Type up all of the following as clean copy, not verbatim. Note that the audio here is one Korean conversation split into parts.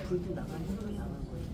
불도 나가는 소리 나간 거예요.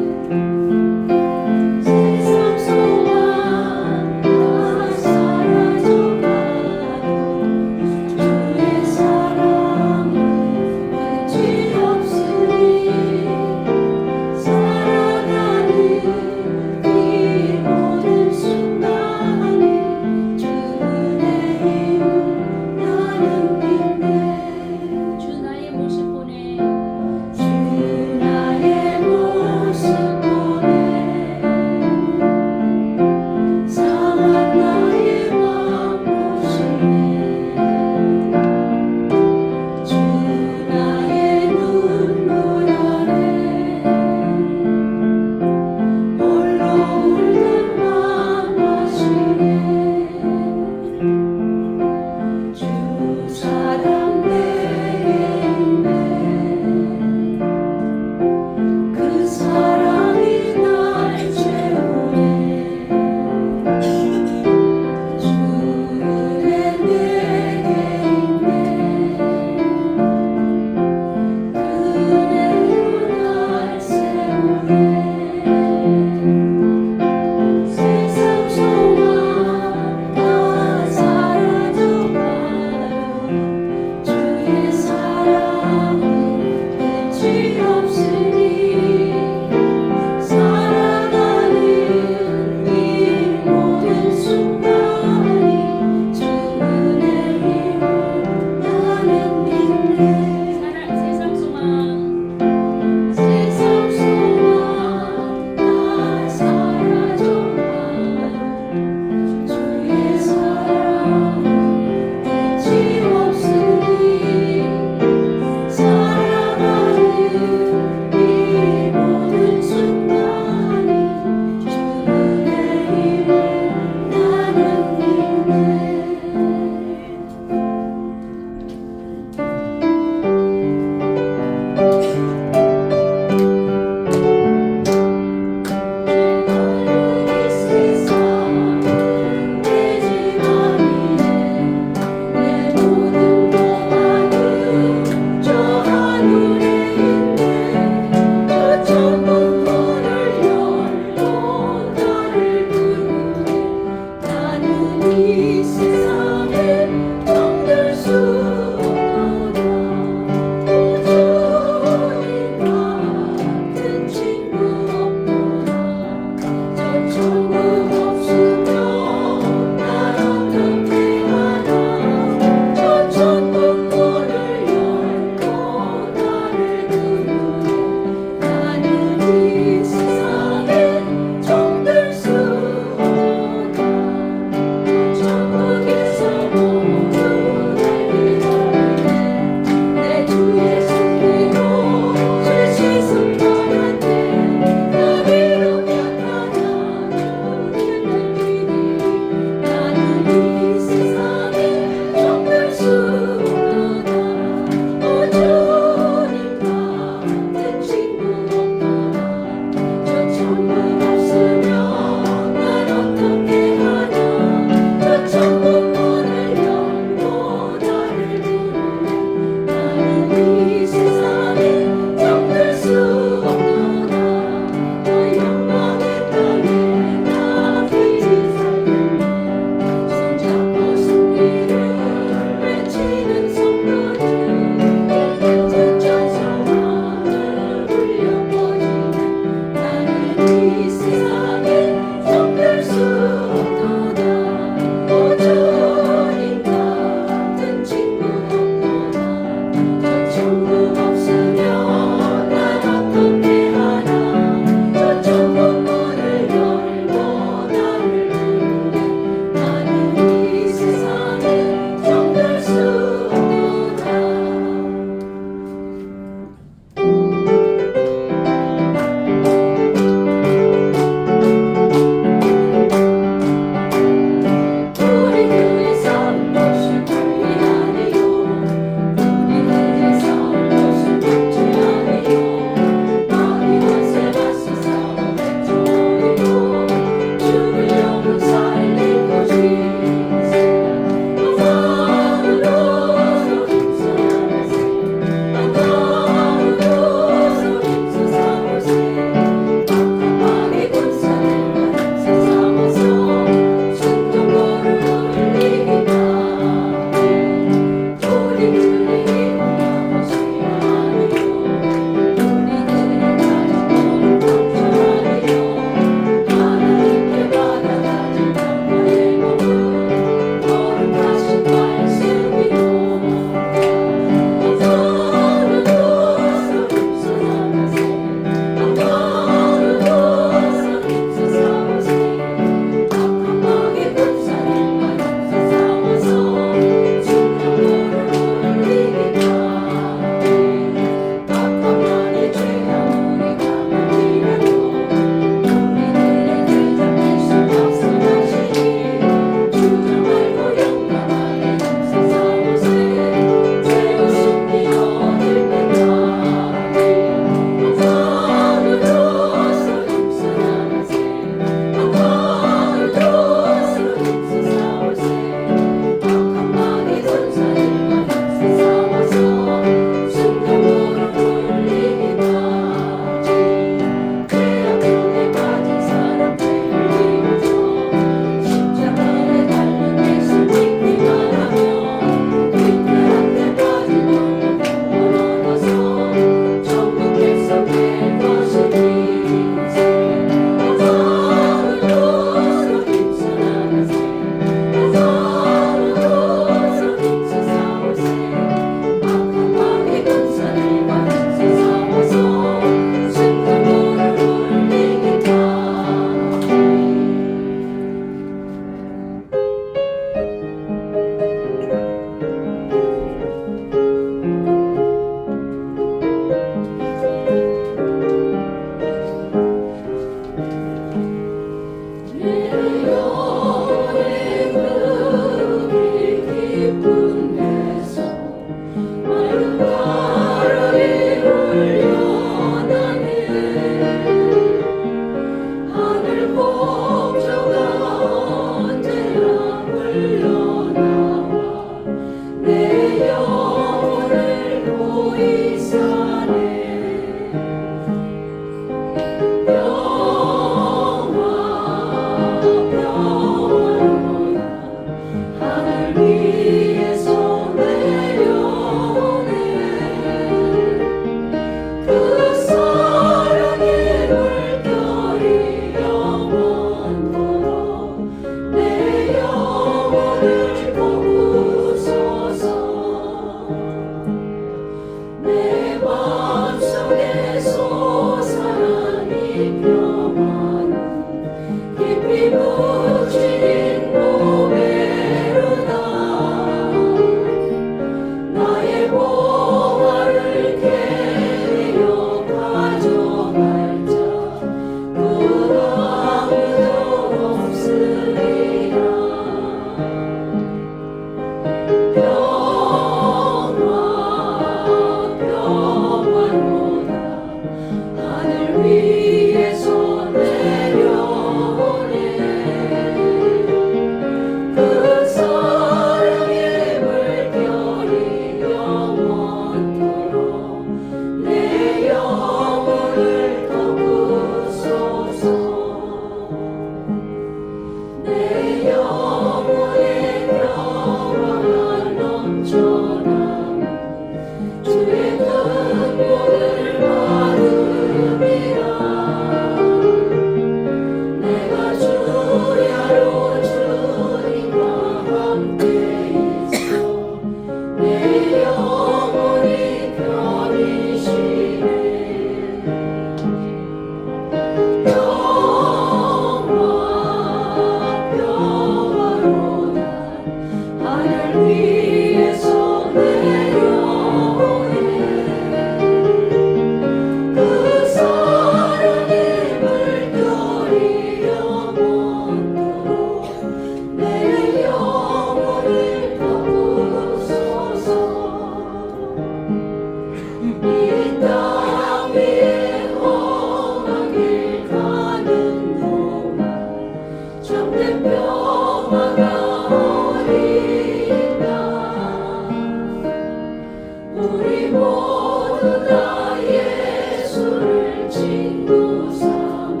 우리 모두 다 예수를 친구 삼아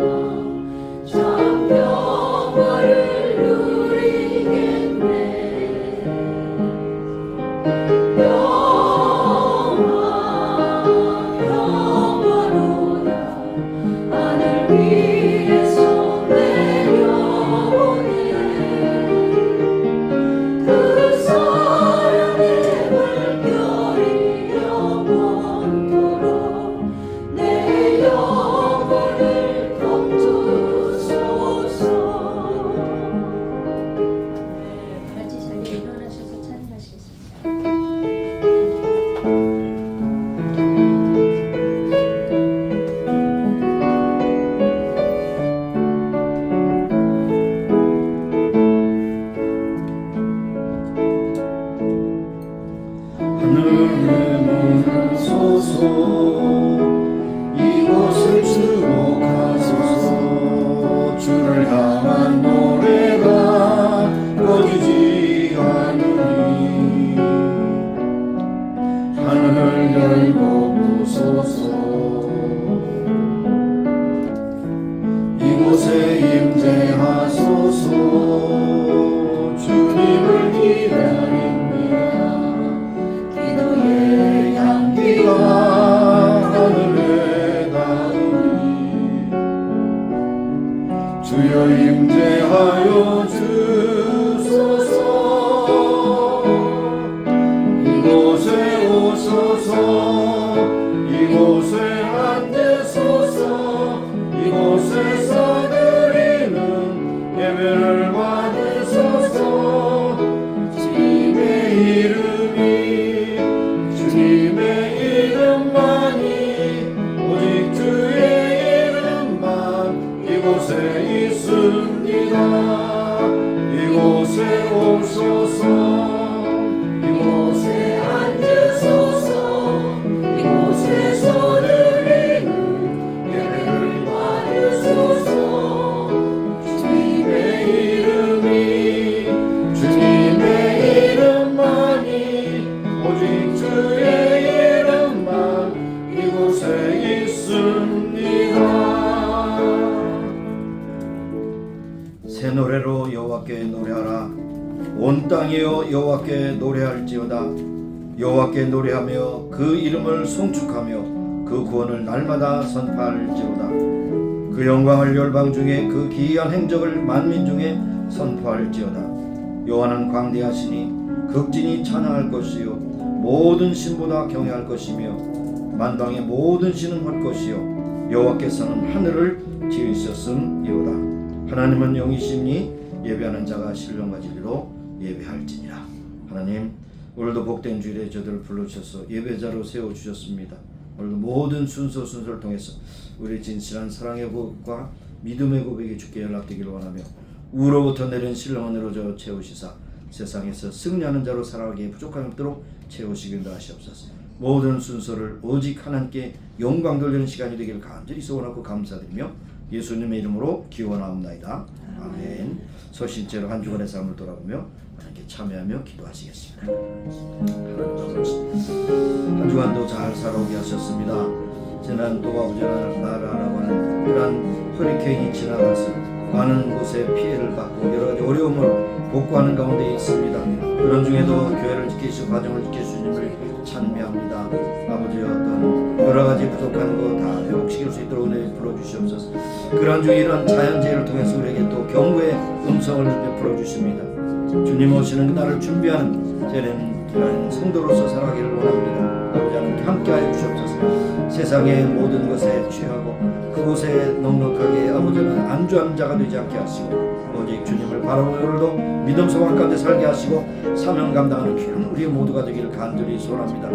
참평화를 누리겠네. 평화로다 하늘 위에서 내려오네. 그 사랑의 물결이 영원토록 내 영혼을 덮투소서. 같이 자리에 일어나셔서 찬양하시겠습니다. 하늘의 문을 소서 이곳을 주목하소서. 주를 향한 노래가 꺼지지 않으니 하늘을 열고 부소서. 이곳에 임재하소서. 주님을 기다립니다. 기도의 향기가 하늘에 닿으니 주여 임재하여 주소서. 이곳에 오소서. 이곳에 앉으소서. 이곳에서 드리는 예배를 받으소서. 주님의 이름이 주님의 이름만이 오직 주의 이름만 이곳에 있습니다. 이곳에 오소서. 이곳에 앉으소서. 이곳에서 드리는 예배를 받으소서. 주님의 이름이 주님의 이름만이 오직 주의 이름만 이곳에 있습니다. 새 노래로 여호와께 노래하라. 온 땅이여 여호와께 노래할지어다. 여호와께 노래하며 그 이름을 송축하며 그 구원을 날마다 선포할지어다. 그 영광을 열방 중에 그 기이한 행적을 만민 중에 선포할지어다. 여호와는 광대하시니 극진히 찬양할 것이요 모든 신보다 경외할 것이며 만방의 모든 신은 할 것이요 여호와께서는 하늘을 지으셨음이로다. 하나님은 영이시니 예배하는 자가 신령과 진리로 예배할지니라. 하나님, 오늘도 복된 주일에 저들을 불러주셔서 예배자로 세워주셨습니다. 오늘도 모든 순서를 통해서 우리 진실한 사랑의 고백과 믿음의 고백이 주께 연락되기를 원하며 우로부터 내린 신령한 은혜로 채우시사 세상에서 승리하는 자로 살아가기에 부족함이 없도록 채우시길 하시옵소서. 모든 순서를 오직 하나님께 영광 돌리는 시간이 되기를 간절히 소원하고 감사드리며 예수님의 이름으로 기원하옵나이다. 아멘. 소신체로 한 주간의 삶을 돌아보며 하나님께 참여하며 기도하시겠습니다. 한 주간도 잘 살아오게 하셨습니다. 지난 또와 우전한 나라라고 하는 그러한 허리케인이 지나가서 많은 곳에 피해를 받고 여러 가지 어려움을 복구하는 가운데 있습니다. 그런 중에도 교회를 지키시고 가정을 지키시는 주님을 찬미합니다. 아버지의 어떤 여러 가지 부족한 거 다 회복시킬 수 있도록 은혜 불러주시옵소서. 그런 중에 이런 자연재해를 통해서 우리에게 또 경고의 음성을 베풀어 주십니다. 주님 오시는 그날을 준비하는 저는 성도로서 살아가기를 원합니다. 아버지 하나님께 함께하여 주시옵소서. 세상의 모든 것에 취하고 그곳에 넉넉하게 아버지는 안주하는 자가 되지 않게 하시고 오직 주님을 바라보며 오늘도 믿음 소망 가운데 살게 하시고 사명 감당하는 귀한 우리 모두가 되기를 간절히 소원합니다.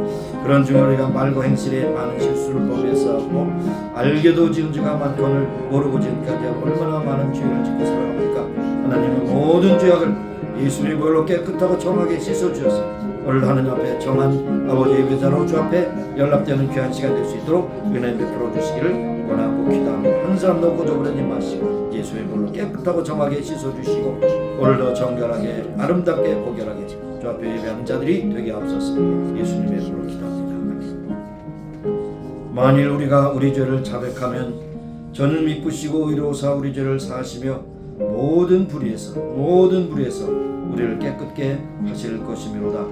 그런 중에 우리가 말과 행실에 많은 실수를 범했었고 알게도 지은 죄가 많거늘 모르고 지금까지 얼마나 많은 죄를 짓고 살아갑니까? 하나님은 모든 죄악을 예수님의 보혈로 깨끗하고 정하게 씻어주셔서 오늘 하나님 앞에 정한 아버지의 배자로 주 앞에 연락되는 귀한 시간 될 수 있도록 은혜 베풀어 주시기를 원하고 기도합니다. 한 사람도 고져버리지 마시고 예수의 볼로 깨끗하고 정하게 씻어주시고 오늘도 정결하게 아름답게 고결하게 주 앞에 예배하는 자들이 되게 하옵소서. 예수님의 이름으로 기도합니다. 만일 우리가 우리 죄를 자백하면 저는 믿으시고 의로우사 우리 죄를 사하시며 모든 불의에서 우리를 깨끗게 하실 것이미로다.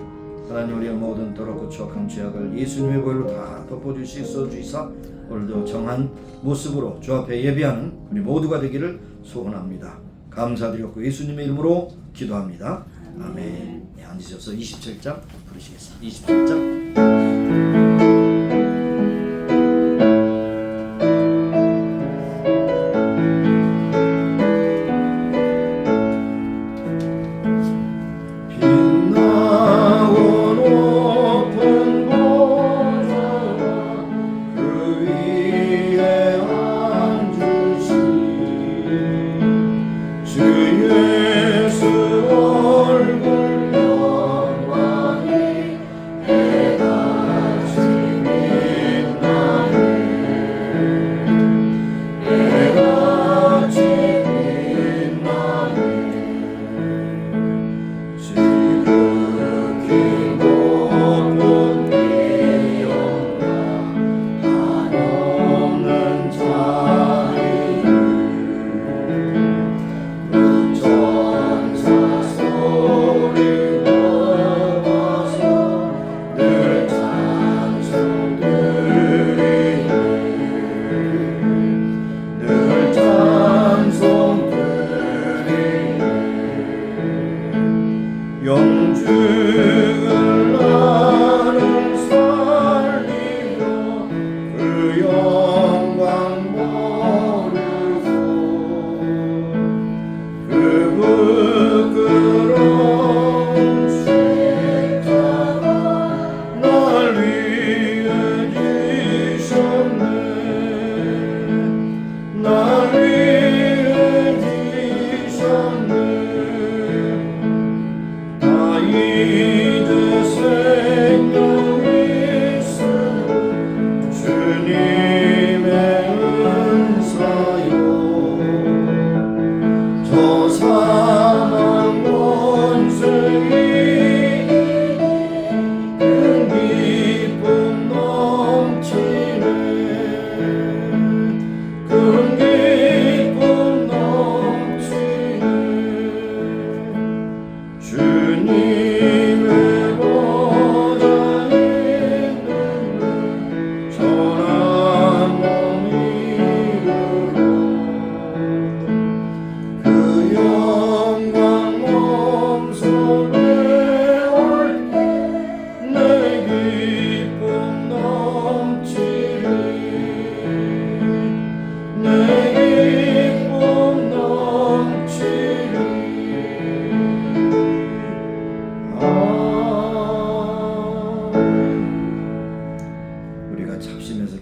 하나님, 우리의 모든 더럽고 추악한 죄악을 예수님의 보혈로 다 덮어주시사 오늘도 정한 모습으로 주 앞에 예배하는 우리 모두가 되기를 소원합니다. 감사드렸고 예수님의 이름으로 기도합니다. 아멘. 네, 앉으셔서 27장 부르시겠습니다. 27장.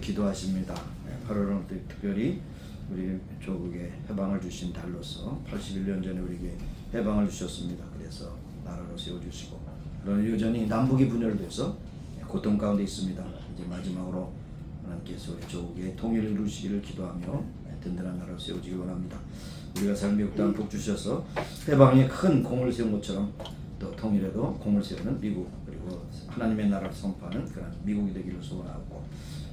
기도하십니다. 8월은 특별히 우리 조국에 해방을 주신 달로서 81년 전에 우리에게 해방을 주셨습니다. 그래서 나라로 세워주시고 그러나 여전히 남북이 분열돼서 고통 가운데 있습니다. 이제 마지막으로 하나님께서 우리 조국의 통일을 이루시기를 기도하며 든든한 나라로 세워지길 원합니다. 우리가 삶의 역사한 복 주셔서 해방에 큰 공을 세운 것처럼 또 통일에도 공을 세우는 미국, 그리고 하나님의 나라를 선포하는 그런 미국이 되기를 소원하고,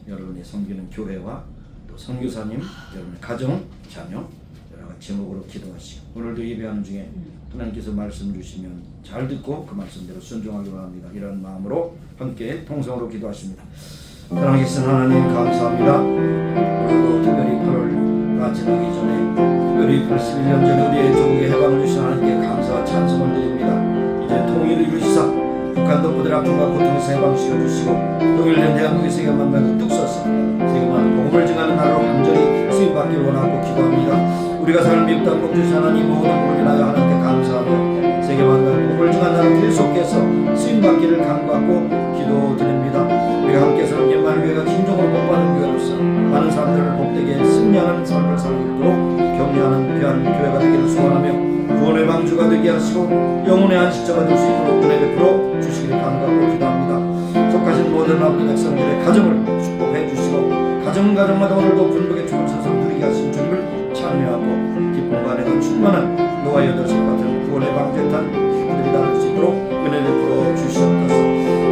여러분이 섬기는 교회와 또 선교사님, 여러분의 가정, 자녀 여러 가지 제목으로 기도하시고, 오늘도 예배하는 중에 하나님께서 말씀 주시면 잘 듣고 그 말씀대로 순종하기 바랍니다. 이런 마음으로 함께 통성으로 기도하십니다. 사랑하신 하나님 감사합니다. 오늘도 특별히 8월 지나기 전에 특별히 81년 전에 우리의 조국에 해방을 주신 하나님께 감사와 찬송을 드립니다. 이제 통일을 이루시사 북한 동포들 아픔과 고통에서 해방시켜 주시고 통일된 대한민국의 세계만 말고 뚝 서서 세계만 복음을 증하는 나라로 완전히 수임받기를 원하고 기도합니다. 우리가 삶을 미흡다 복 주신 하나님 모든 복을 인하여 하나님께 감사하며 세계만 말고 복음을 증하는 나라로 계속해서 수임받기를 간구하고 기도드립니다. 우리가 함께 섬기는 만교회가 진정으로 복받는 교회로서 많은 사람들을 복되게 승리하는 삶을 살도록 격려하는 귀한 교회가 되기를 소원하며 구원의 방주가 되게 하시고 영혼의 안식처가 될 수 있도록 은혜 베풀어 주시기를 간구하고 기도합니다. 속하신 모든 아버지 백성들의 가정을 축복해 주시고 가정가정마다 오늘도 분복의 축을 서서 누리게 하신 주님을 찬미하고 기쁨과 은혜가 충만한 노아 여덟 살 같은 구원의 방주에 그들이 나를 수 있도록 은혜 베풀어 주시옵소서.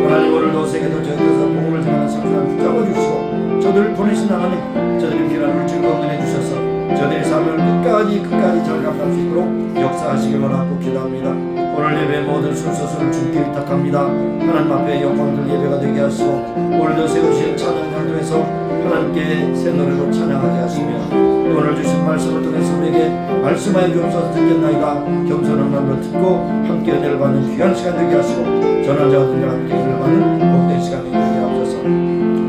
하나님 오늘도 세계도 저희들에서 복음을 전하는 성도를 붙잡아 주시고 저들을 보내신 하나님 저들의 필요한 물질과 은혜 주셔서 저들의 삶을 끝까지 잘 감당할 수 있도록 역사하시길 원하고 기도합니다. 오늘 예배 모든 순서를 주님께 위탁합니다. 하나님 앞에 영광들 예배가 되게 하시고 오늘도 세우신 찬양을 통해서 하나님께 새 노래로 찬양하게 하시며 오늘 주신 말씀을 통해서 우리에게 말씀하여 주옵소서. 듣겠나이다. 겸손한 마음으로 듣고 함께 은혜를 받는 귀한 시간 되게 하시고 전한 자들과 함께 은혜를 받는 복된 시간이 되게 하옵소서.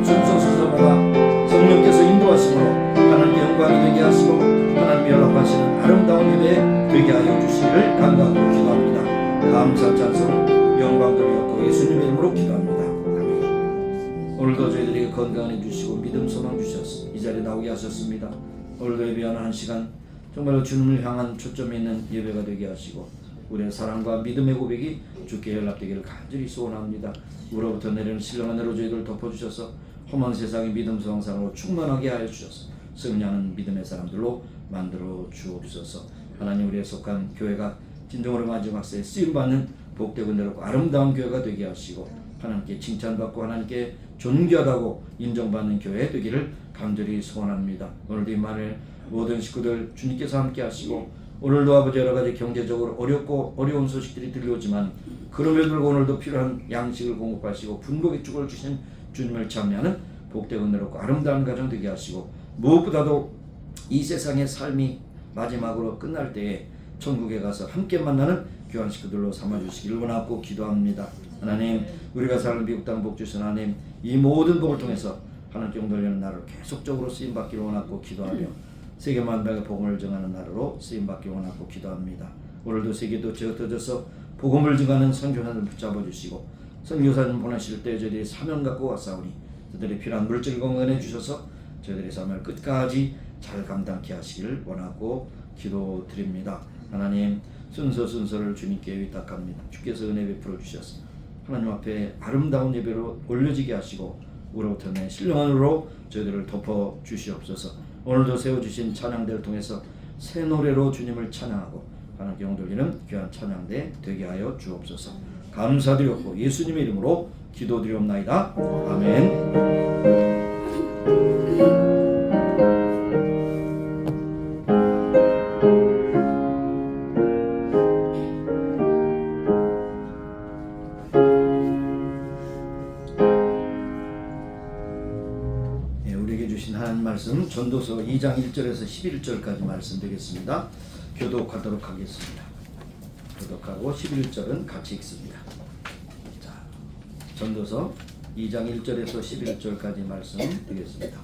순서마다 성령께서 인도하심으로 하나님께 영광이 되게 하시고 하나님이 연락하시는 아름다운 예배 되게 하여 주시기를 간구하고 기도합니다. 감사 찬송 영광 드리옵고 예수님의 이름으로 기도합니다. 아멘. 오늘도 저희들에게 건강해 주시고 믿음 소망 주셔서 이 자리에 나오게 하셨습니다. 오늘도 예배하는 한 시간 정말로 주님을 향한 초점이 있는 예배가 되게 하시고 우리의 사랑과 믿음의 고백이 주께 연락되기를 간절히 소원합니다. 우로부터 내리는 신령한 은혜로 저희들 덮어주셔서 험한 세상의 믿음 소망상으로 충만하게 하여 주셔서 승리하는 믿음의 사람들로 만들어 주옵소서. 하나님 우리의 속한 교회가 진정으로 마지막 세에 쓰임받는 복되고 은혜롭고 아름다운 교회가 되게 하시고 하나님께 칭찬받고 하나님께 존귀하다고 인정받는 교회 되기를 간절히 소원합니다. 오늘도 이만을 모든 식구들 주님께서 함께 하시고 오늘도 아버지 여러가지 경제적으로 어렵고 어려운 소식들이 들려오지만 그럼에도 불구하고 오늘도 필요한 양식을 공급하시고 분복의 축을 주신 주님을 찬미하는 복되고 은혜롭고 아름다운 가정 되게 하시고 무엇보다도 이 세상의 삶이 마지막으로 끝날 때에 천국에 가서 함께 만나는 귀한 식구들로 삼아주시기를 원하고 기도합니다. 하나님 우리가 사는 미국 땅 복 주신 하나님 이 모든 복을 통해서 하나님께 영돌리는 나라로 계속적으로 쓰임받기를 원하고 기도하며 세계 만방의 복음을 증하는 나라로 쓰임받기를 원하고 기도합니다. 오늘도 세계도 지어져서 복음을 증하는 선교사를 붙잡아 주시고 선교사님 보내실 때 저희들이 사명 갖고 왔사오니 저들이 필요한 물질 공헌해 주셔서 저희들의 삶을 끝까지 잘 감당케 하시기를 원하고 기도드립니다. 하나님 순서를 주님께 위탁합니다. 주께서 은혜 베풀어 주셔서 하나님 앞에 아름다운 예배로 올려지게 하시고 우로부터 내 신령한으로 저희들을 덮어 주시옵소서. 오늘도 세워주신 찬양대를 통해서 새 노래로 주님을 찬양하고 하나님께 영돌리는 귀한 찬양대 되게 하여 주옵소서. 감사드렸고 예수님의 이름으로 기도드리옵나이다. 아멘. 말씀 전도서 2장 1절에서 11절까지 말씀 되겠습니다. 교독하도록 하겠습니다. 교독하고 11절은 같이 읽습니다. 자, 전도서 2장 1절에서 11절까지 말씀 되겠습니다.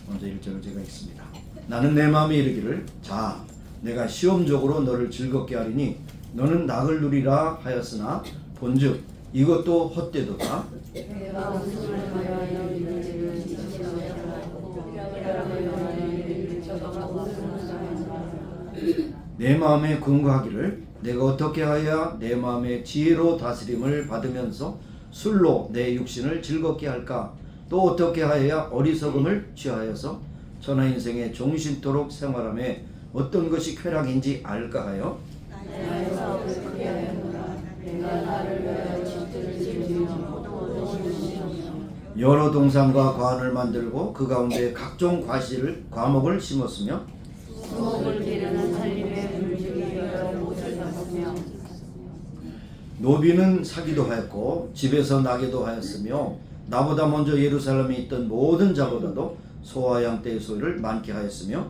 먼저 1절을 제가 읽습니다. 나는 내 마음에 이르기를 자 내가 시험적으로 너를 즐겁게 하리니 너는 낙을 누리라 하였으나 본즉 이것도 헛되도다. 내 마음에 근거하기를 내가 어떻게 하여야 내 마음의 지혜로 다스림을 받으면서 술로 내 육신을 즐겁게 할까? 또 어떻게 하여야 어리석음을 취하여서 천하 인생에 종신토록 생활함에 어떤 것이 쾌락인지 알까 하여 여러 동산과 과원을 만들고 그 가운데 각종 과목을 심었으며 노비는 사기도 하였고 집에서 나게도 하였으며 나보다 먼저 예루살렘에 있던 모든 자보다도 소와 양 떼의 소유를 많게 하였으며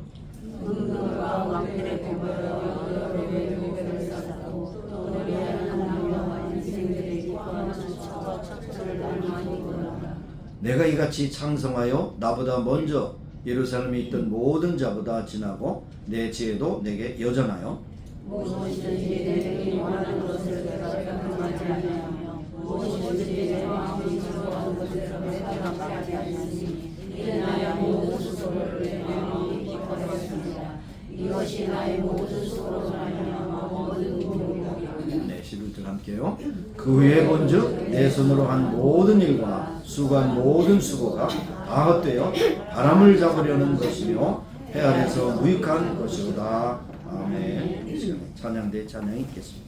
내가 이같이 창성하여 나보다 먼저 예루살렘에 있던 모든 자보다 지나고 내 지혜도 내게 여전하여 무엇이든지 내게 원하는 것을 내가 경험하지 아니하며 무엇이든지 내 마음이 즐거워하는 것을 내가 감하지 않으니 이는 나의 모든 수고를 내 마음이 기뻐했습니다. 이것이 나의 모든 수고로 말미암아 모든 공력이라. 네, 11절 함께요. 그 후에 본즉 내 손으로 한 모든 일과 수고한 모든 수고가 다 헛되어 바람을 잡으려는 것이며 해 아래서 무익한 것이로다. 아멘. 찬양대 찬양이 있겠습니다.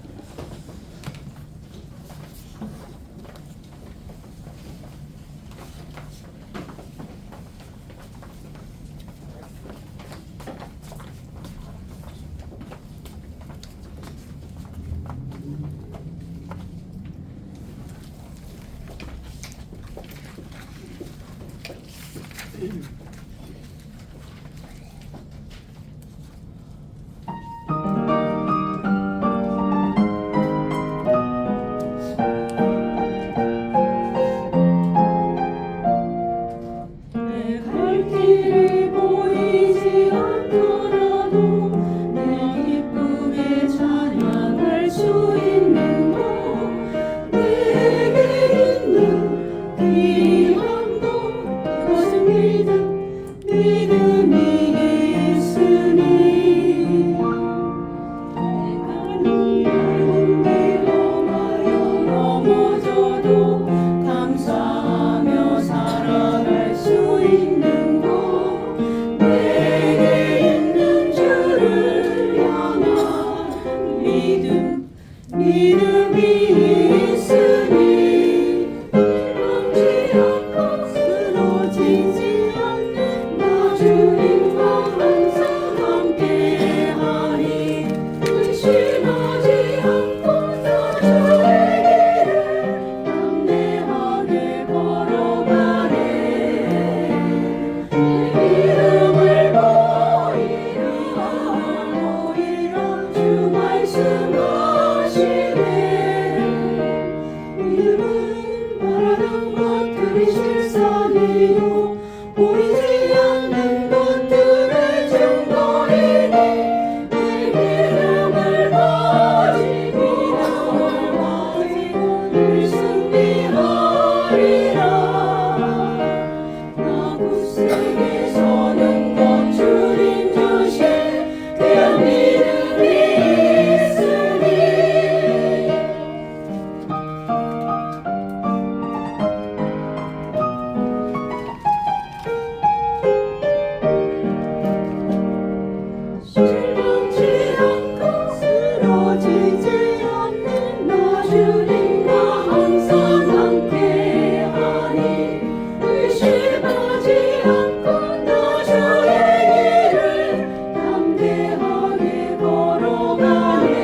내 갈 길이 보이지 않더라도 내 기쁘게 찬양할 수 있는 것 내게 있는 귀함도 그것은 믿음이 있으니 내가 얇은 길 넘어요 넘어져도 감사하며 살아갈 수 있는 것 내게 있는 주를 향한 믿음이 있으니 멈지 않고 쓰러지지 않는 나 주님과 항상 함께하니 의심하지 않고 나 주의 길을 담대하게 걸어가네 내 이름을 보이라 주 말씀하시네 믿음은 바라는 것들이 실상이요 보이지 않는 것들의 증거이니 내 믿음을 가지고 늘 승리하리라 나 굳세게 서는 것 주님 주신 귀한 믿음이 있으니 실망치 않고 쓰러지지 않는 나 주님과 항상 함께하니 의심하지 않고 나 주의 길을 담대하게 걸어가네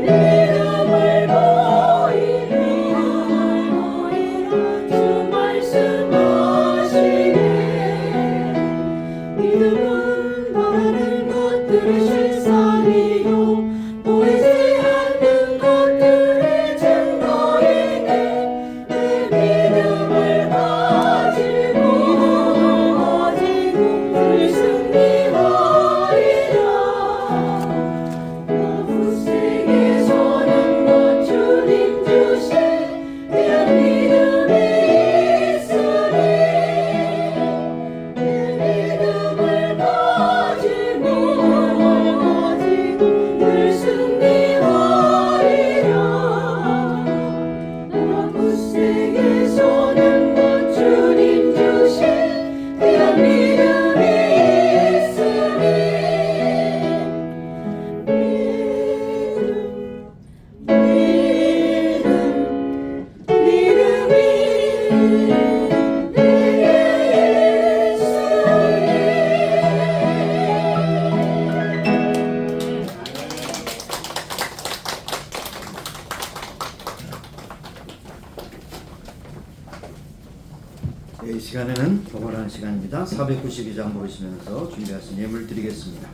믿음을 보이라 주 말씀하시네 믿음은 바라는 것들의 실상이요 보이지 않는 것들의 증거이니 내 믿음을 가지고 늘 승리하리라 나 굳세게 서는 것 주님 주신 귀한 믿음이 있으니 내 믿음을 가지고 늘 승리하리라 나 굳세게 서는 것 주님 주신 귀한 믿음이 있으니 믿음이 내게 이 시간에는 도발하는 시간입니다. 492장 보시면서 준비하신 예물 드리겠습니다.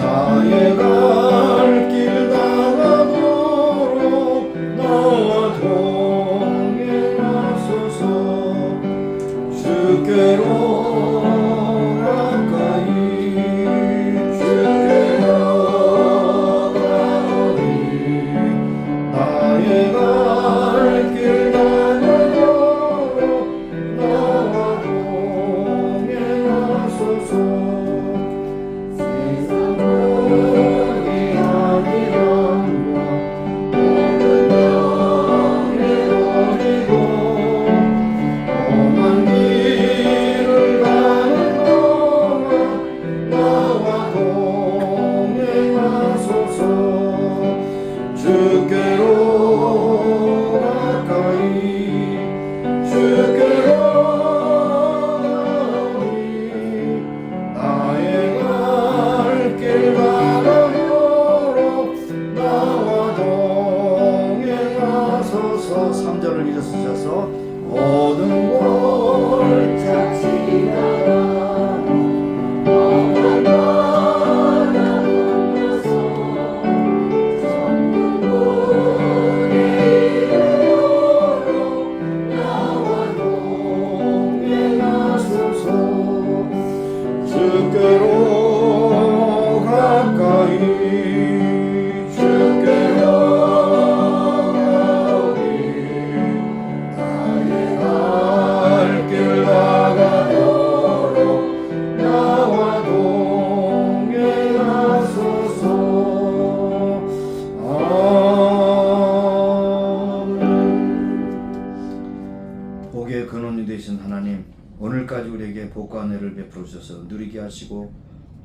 나의 갈 길 다가도 3절을 읽으셔서 모든 걸 자치하라 엄한 바다 건너서 성문군의 이름으로 나와 동행하소서 주께로 가까이 주께로 가까이 나의 갈 길 나가도록 나와 동행하소서. 아멘. 복의 근원이 되신 하나님, 오늘까지 우리에게 복과 은혜를 베풀어 주셔서 누리게 하시고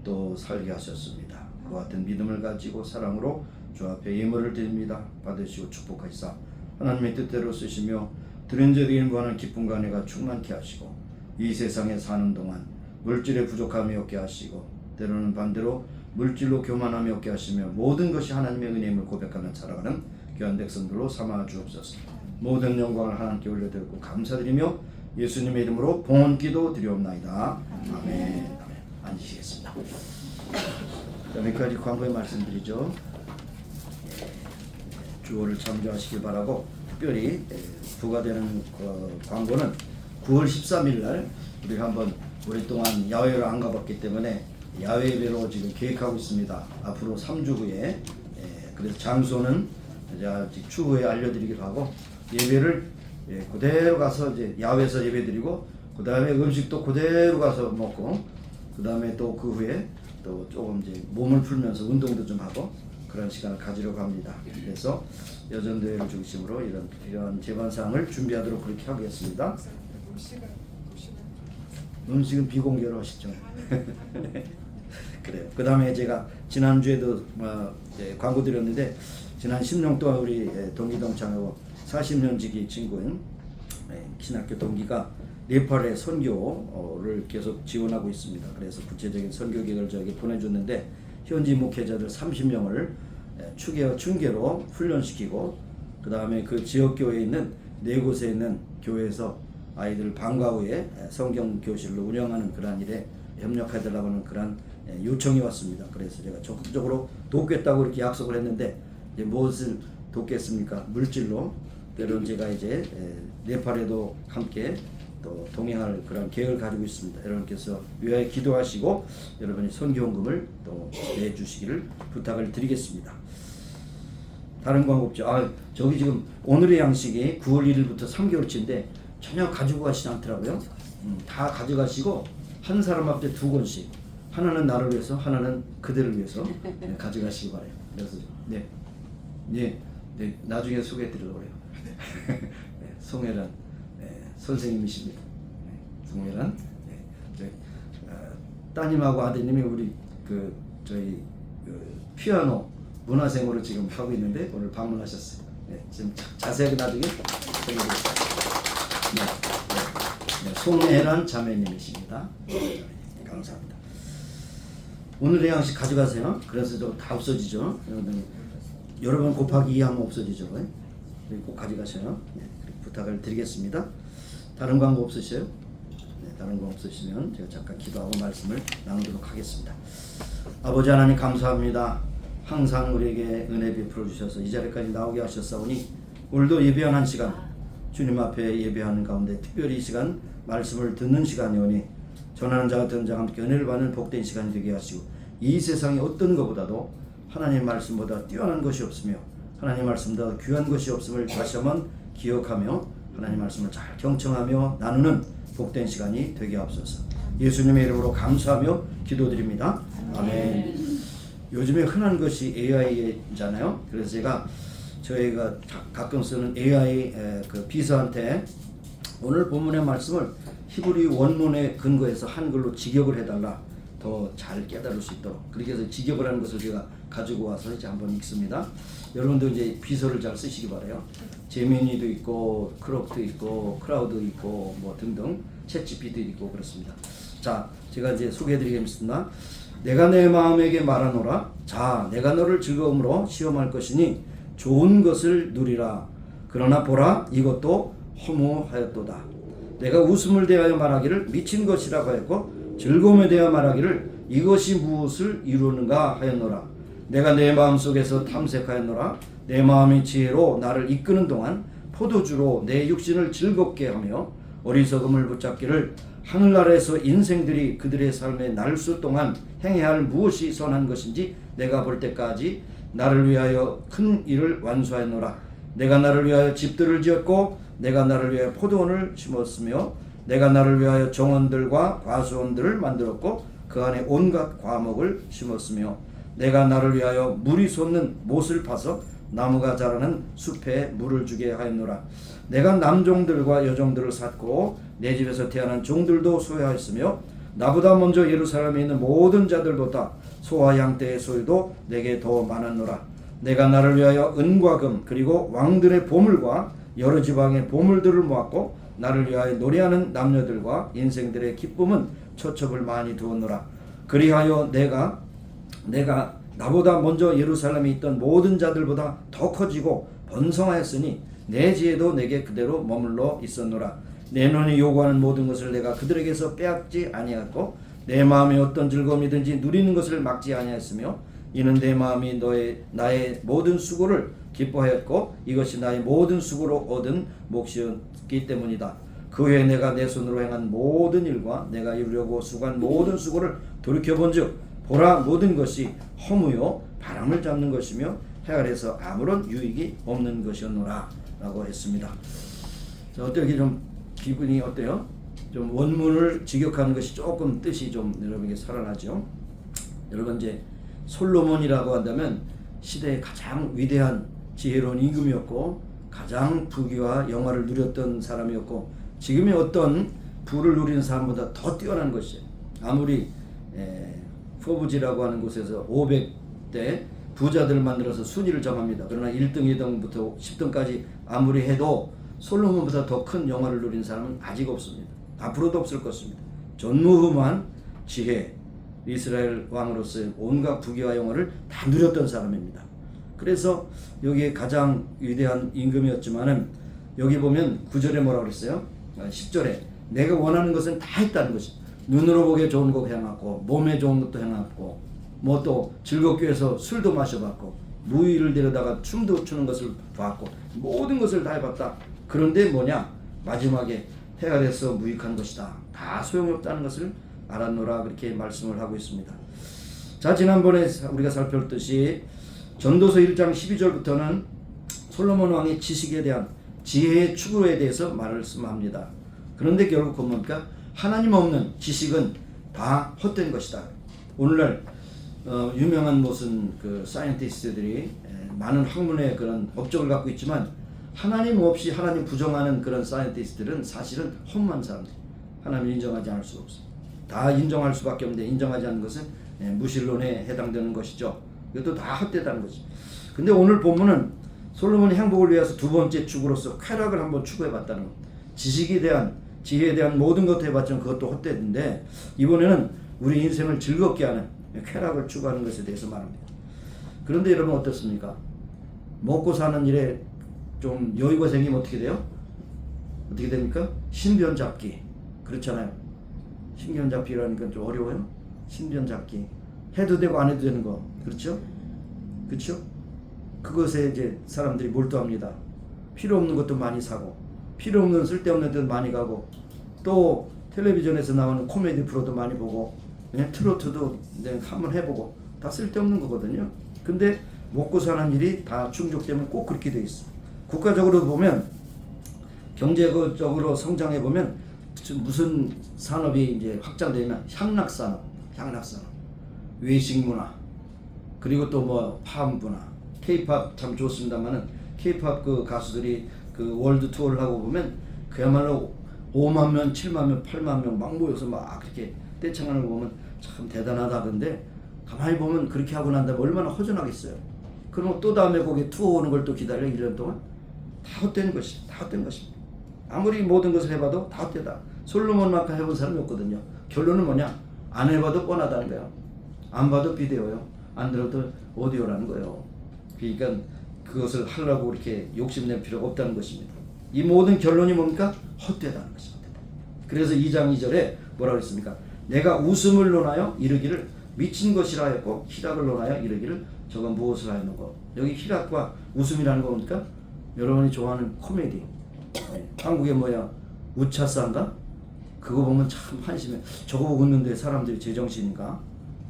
또 살게 하셨습니다. 그와 같은 믿음을 가지고 사랑으로 주 앞에 예물을 드립니다. 받으시고 축복하시사 하나님의 뜻대로 쓰시며 드린 자에게 무한한 기쁨과 은혜가 충만케 하시고 이 세상에 사는 동안 물질의 부족함이 없게 하시고 때로는 반대로 물질로 교만함이 없게 하시며 모든 것이 하나님의 은혜임을 고백하는 살아가는 귀한 백성들로 삼아 주옵소서. 모든 영광을 하나님께 올려드리고 감사드리며 예수님의 이름으로 봉헌기도 드리옵나이다. 아멘. 앉으시겠습니다. 몇 가지 광고의 말씀드리죠. 주호를 참조하시길 바라고, 특별히 부과되는 광고는 9월 13일 날 우리가 한번 오랫동안 야외를 안 가봤기 때문에 야외 예배로 지금 계획하고 있습니다. 앞으로 3주 후에. 그래서 장소는 아직 추후에 알려드리기로 하고, 예배를 그대로 가서 이제 야외에서 예배드리고, 그 다음에 음식도 그대로 가서 먹고, 그 다음에 또 그 후에 또 조금 이제 몸을 풀면서 운동도 좀 하고 그런 시간을 가지려고 합니다. 그래서 여전대회를 중심으로 이런 재반상을 준비하도록 그렇게 하겠습니다. 음식은 비공개로 하시죠. 그래요. 그 다음에 제가 지난주에도 광고 드렸는데, 지난 10년 동안 우리 동기동창하고 40년 지기 친구인 신학교 동기가 네팔의 선교를 계속 지원하고 있습니다. 그래서 구체적인 선교 계획을 저에게 보내줬는데, 현지 목회자들 30명을 추계와 춘계로 훈련시키고, 그 다음에 그 지역 교회에 있는 4곳에 있는 교회에서 아이들을 방과 후에 성경 교실로 운영하는 그러한 일에 협력해달라고 하는 그러한 요청이 왔습니다. 그래서 제가 적극적으로 돕겠다고 이렇게 약속을 했는데, 이제 무엇을 돕겠습니까? 물질로. 때론 제가 이제 네팔에도 함께 또 동행할 그런 계획을 가지고 있습니다. 여러분께서 위하여 기도하시고 여러분이 선교헌금을 또 내주시기를 부탁을 드리겠습니다. 다른 광고 없죠? 저기 지금 오늘의 양식이 9월 1일부터 3개월치인데 전혀 가지고 가시지 않더라고요. 다 가져가시고 한 사람 앞에 2권씩, 하나는 나를 위해서, 하나는 그대를 위해서 가져가시기 바래요. 그래서 나중에 소개해드리려고 해요. 송혜란 선생님이십니다. 송혜란 따님하고 아드님이 우리 저희 피아노 문화생으로 지금 하고 있는데 오늘 방문하셨어요. 지금 자세하게 나중에 소개해드리겠습니다. 송혜란 자매님이십니다. 감사합니다. 오늘의 양식 가져가세요. 그래서 다 없어지죠. 여러분 곱하기 2 하면 없어지죠. 꼭 가져가셔요. 부탁을 드리겠습니다. 다른 광고 없으세요? 다른 거 없으시면 제가 잠깐 기도하고 말씀을 나누도록 하겠습니다. 아버지 하나님 감사합니다. 항상 우리에게 은혜 베풀어 주셔서 이 자리까지 나오게 하셨사오니, 오늘도 예배한 한 시간 주님 앞에 예배하는 가운데 특별히 이 시간 말씀을 듣는 시간이오니, 전하는 자와 듣는 자와 함께 은혜를 받는 복된 시간이 되게 하시고, 이 세상에 어떤 것보다도 하나님 말씀보다 뛰어난 것이 없으며 하나님 말씀보다 귀한 것이 없음을 다시 한번 기억하며 하나님 말씀을 잘 경청하며 나누는 복된 시간이 되게 하옵소서. 예수님의 이름으로 감사하며 기도드립니다. 아멘. 요즘에 흔한 것이 AI잖아요. 그래서 저희가 가끔 쓰는 AI 비서한테 오늘 본문의 말씀을 히브리 원문에 근거해서 한글로 직역을 해달라, 더 잘 깨달을 수 있도록. 그렇게 해서 직역을 하는 것을 제가 가지고 와서 이제 한번 읽습니다. 여러분도 이제 비서를 잘 쓰시기 바라요. 제미니도 있고, 크록도 있고, 크라우드 있고, 뭐 등등, 챗GPT도 있고 그렇습니다. 자, 제가 이제 소개해드리겠습니다. 내가 내 마음에게 말하노라. 자, 내가 너를 즐거움으로 시험할 것이니 좋은 것을 누리라. 그러나 보라 이것도 허무하였도다. 내가 웃음을 대하여 말하기를 미친 것이라고 하였고 즐거움에 대하여 말하기를 이것이 무엇을 이루는가 하였노라. 내가 내 마음속에서 탐색하였노라. 내 마음이 지혜로 나를 이끄는 동안 포도주로 내 육신을 즐겁게 하며 어리석음을 붙잡기를 하늘나라에서 인생들이 그들의 삶의 날수 동안 행해야 할 무엇이 선한 것인지 내가 볼 때까지 나를 위하여 큰 일을 완수하였노라. 내가 나를 위하여 집들을 지었고 내가 나를 위하여 포도원을 심었으며 내가 나를 위하여 정원들과 과수원들을 만들었고 그 안에 온갖 과목을 심었으며 내가 나를 위하여 물이 솟는 못을 파서 나무가 자라는 숲에 물을 주게 하였노라. 내가 남종들과 여종들을 샀고 내 집에서 태어난 종들도 소유하였으며 나보다 먼저 예루살렘에 있는 모든 자들보다 소와 양떼의 소유도 내게 더 많았노라. 내가 나를 위하여 은과 금 그리고 왕들의 보물과 여러 지방의 보물들을 모았고 나를 위하여 노래하는 남녀들과 인생들의 기쁨은 초첩을 많이 두었노라. 그리하여 내가 나보다 먼저 예루살렘에 있던 모든 자들보다 더 커지고 번성하였으니 내 지혜도 내게 그대로 머물러 있었노라. 내 눈이 요구하는 모든 것을 내가 그들에게서 빼앗지 아니하였고 내 마음에 어떤 즐거움이든지 누리는 것을 막지 아니하였으며 이는 내 마음이 나의 모든 수고를 기뻐하였고 이것이 나의 모든 수고로 얻은 몫이었기 때문이다. 그 후에 내가 내 손으로 행한 모든 일과 내가 이루려고 수고한 모든 수고를 돌이켜본즉 보라 모든 것이 허무요 바람을 잡는 것이며 해 아래서 아무런 유익이 없는 것이었노라 라고 했습니다. 자, 어떻게 좀 기분이 어때요? 좀 원문을 직역하는 것이 조금 뜻이 좀 여러분에게 살아나죠. 여러분 이제 솔로몬이라고 한다면 시대의 가장 위대한 지혜로운 임금이었고 가장 부귀와 영화를 누렸던 사람이었고 지금의 어떤 부를 누리는 사람보다 더 뛰어난 것이에요. 아무리 포브지라고 하는 곳에서 500대 부자들을 만들어서 순위를 정합니다. 그러나 1등, 2등부터 10등까지 아무리 해도 솔로몬보다 더 큰 영화를 누린 사람은 아직 없습니다. 앞으로도 없을 것입니다. 전무후무한 지혜, 이스라엘 왕으로서의 온갖 부귀와 영화를 다 누렸던 사람입니다. 그래서 여기에 가장 위대한 임금이었지만은 여기 보면 9절에 뭐라고 그랬어요? 10절에 내가 원하는 것은 다 했다는 것이 눈으로 보기에 좋은 거 해놨고 몸에 좋은 것도 해놨고 뭐 또 즐겁게 해서 술도 마셔봤고 무의를 데려다가 춤도 추는 것을 봤고 모든 것을 다 해봤다. 그런데 뭐냐? 마지막에 해가 돼서 무익한 것이다. 다 소용없다는 것을 알았노라 그렇게 말씀을 하고 있습니다. 자, 지난번에 우리가 살펴봤듯이 전도서 1장 12절부터는 솔로몬 왕의 지식에 대한 지혜의 추구에 대해서 말씀합니다. 그런데 결국 뭡니까? 하나님 없는 지식은 다 헛된 것이다. 오늘날 유명한 무슨 그 사이언티스트들이 많은 학문의 그런 업적을 갖고 있지만 하나님 없이 하나님 부정하는 그런 사이언티스트들은 사실은 험한 사람들. 하나님을 인정하지 않을 수가 없어요. 다 인정할 수밖에 없는데 인정하지 않는 것은 무신론에 해당되는 것이죠. 이것도 다 헛되다는 거지. 근데 오늘 본문은 솔로몬의 행복을 위해서 두 번째 축으로서 쾌락을 한번 추구해봤다는 것. 지식에 대한 지혜에 대한 모든 것도 해봤지만 그것도 헛되는데 이번에는 우리 인생을 즐겁게 하는 쾌락을 추구하는 것에 대해서 말합니다. 그런데 여러분 어떻습니까? 먹고 사는 일에 좀 여유가 생기면 어떻게 돼요? 어떻게 됩니까? 신변 잡기. 그렇잖아요. 신변 잡기라니까 좀 어려워요. 신변 잡기. 해도 되고 안 해도 되는 거. 그렇죠? 그렇죠? 그것에 이제 사람들이 몰두합니다. 필요 없는 것도 많이 사고 필요 없는 쓸데없는 데도 많이 가고 또 텔레비전에서 나오는 코미디 프로도 많이 보고 트로트도 한번 해보고 다 쓸데없는 거거든요. 근데 먹고 사는 일이 다 충족되면 꼭 그렇게 돼 있어. 국가적으로 보면 경제적으로 성장해 보면 무슨 산업이 이제 확장되면 향락산업, 외식문화, 그리고 또 뭐 팝문화, K-팝 참 좋습니다만은 K-팝 그 가수들이 그 월드 투어를 하고 보면 그야말로 5만 명, 7만 명, 8만 명 막 모여서 막 그렇게 떼창하는 거 보면 참 대단하다. 근데 가만히 보면 그렇게 하고 난 다음에 얼마나 허전하겠어요. 그럼 또 다음에 거기 투어 오는 걸 또 기다려 1년 동안. 다 헛된 것이, 다 헛된 것입니다. 아무리 모든 것을 해봐도 다 헛되다. 솔로몬만큼 해본 사람이 없거든요. 결론은 뭐냐? 안 해봐도 뻔하다는 거예요. 안 봐도 비디오요. 안 들어도 오디오라는 거예요. 그러니까 그것을 하려고 이렇게 욕심낼 필요가 없다는 것입니다. 이 모든 결론이 뭡니까? 헛되다는 것입니다. 그래서 2장 2절에 뭐라고 했습니까? 내가 웃음을 논하여 이르기를 미친 것이라 하였고 희락을 논하여 이르기를 저건 무엇을 하였는고. 여기 희락과 웃음이라는 거 뭡니까? 여러분이 좋아하는 코미디. 한국에 뭐야 우차사인가? 그거 보면 참 한심해. 저거 보고 웃는데 사람들이 제정신인가?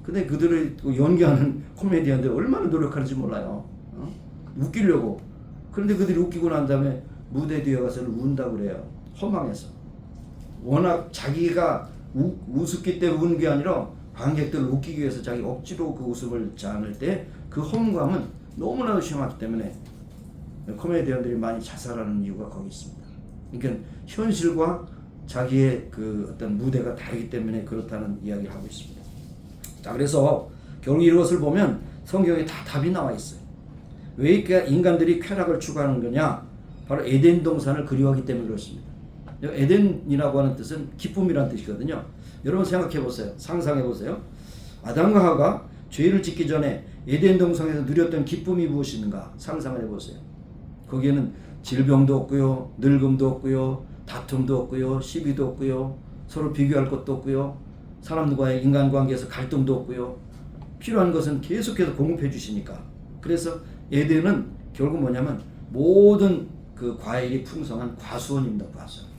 근데 그들이 연기하는 코미디언들 얼마나 노력하는지 몰라요. 웃기려고. 그런데 그들이 웃기고 난 다음에 무대 뒤에 가서는 운다고 그래요. 허망해서. 워낙 자기가 우습기 때문에 우는 게 아니라 관객들을 웃기기 위해서 자기 억지로 그 웃음을 자아낼 때 그 허무감은 너무나도 심하기 때문에 코미디언들이 많이 자살하는 이유가 거기 있습니다. 그러니까 현실과 자기의 그 어떤 무대가 다르기 때문에 그렇다는 이야기를 하고 있습니다. 자, 그래서 결국 이것을 보면 성경에 다 답이 나와 있어요. 왜 이렇게 인간들이 쾌락을 추구하는 거냐? 바로 에덴 동산을 그리워하기 때문에 그렇습니다. 에덴이라고 하는 뜻은 기쁨이라는 뜻이거든요. 여러분 생각해 보세요. 상상해 보세요. 아담과 하와가 죄를 짓기 전에 에덴 동산에서 누렸던 기쁨이 무엇인가 상상을 해보세요. 거기에는 질병도 없고요, 늙음도 없고요, 다툼도 없고요, 시비도 없고요, 서로 비교할 것도 없고요, 사람들과의 인간관계에서 갈등도 없고요. 필요한 것은 계속해서 공급해 주시니까. 그래서 에덴은 결국 뭐냐면 모든 그 과일이 풍성한 과수원입니다. 과수원.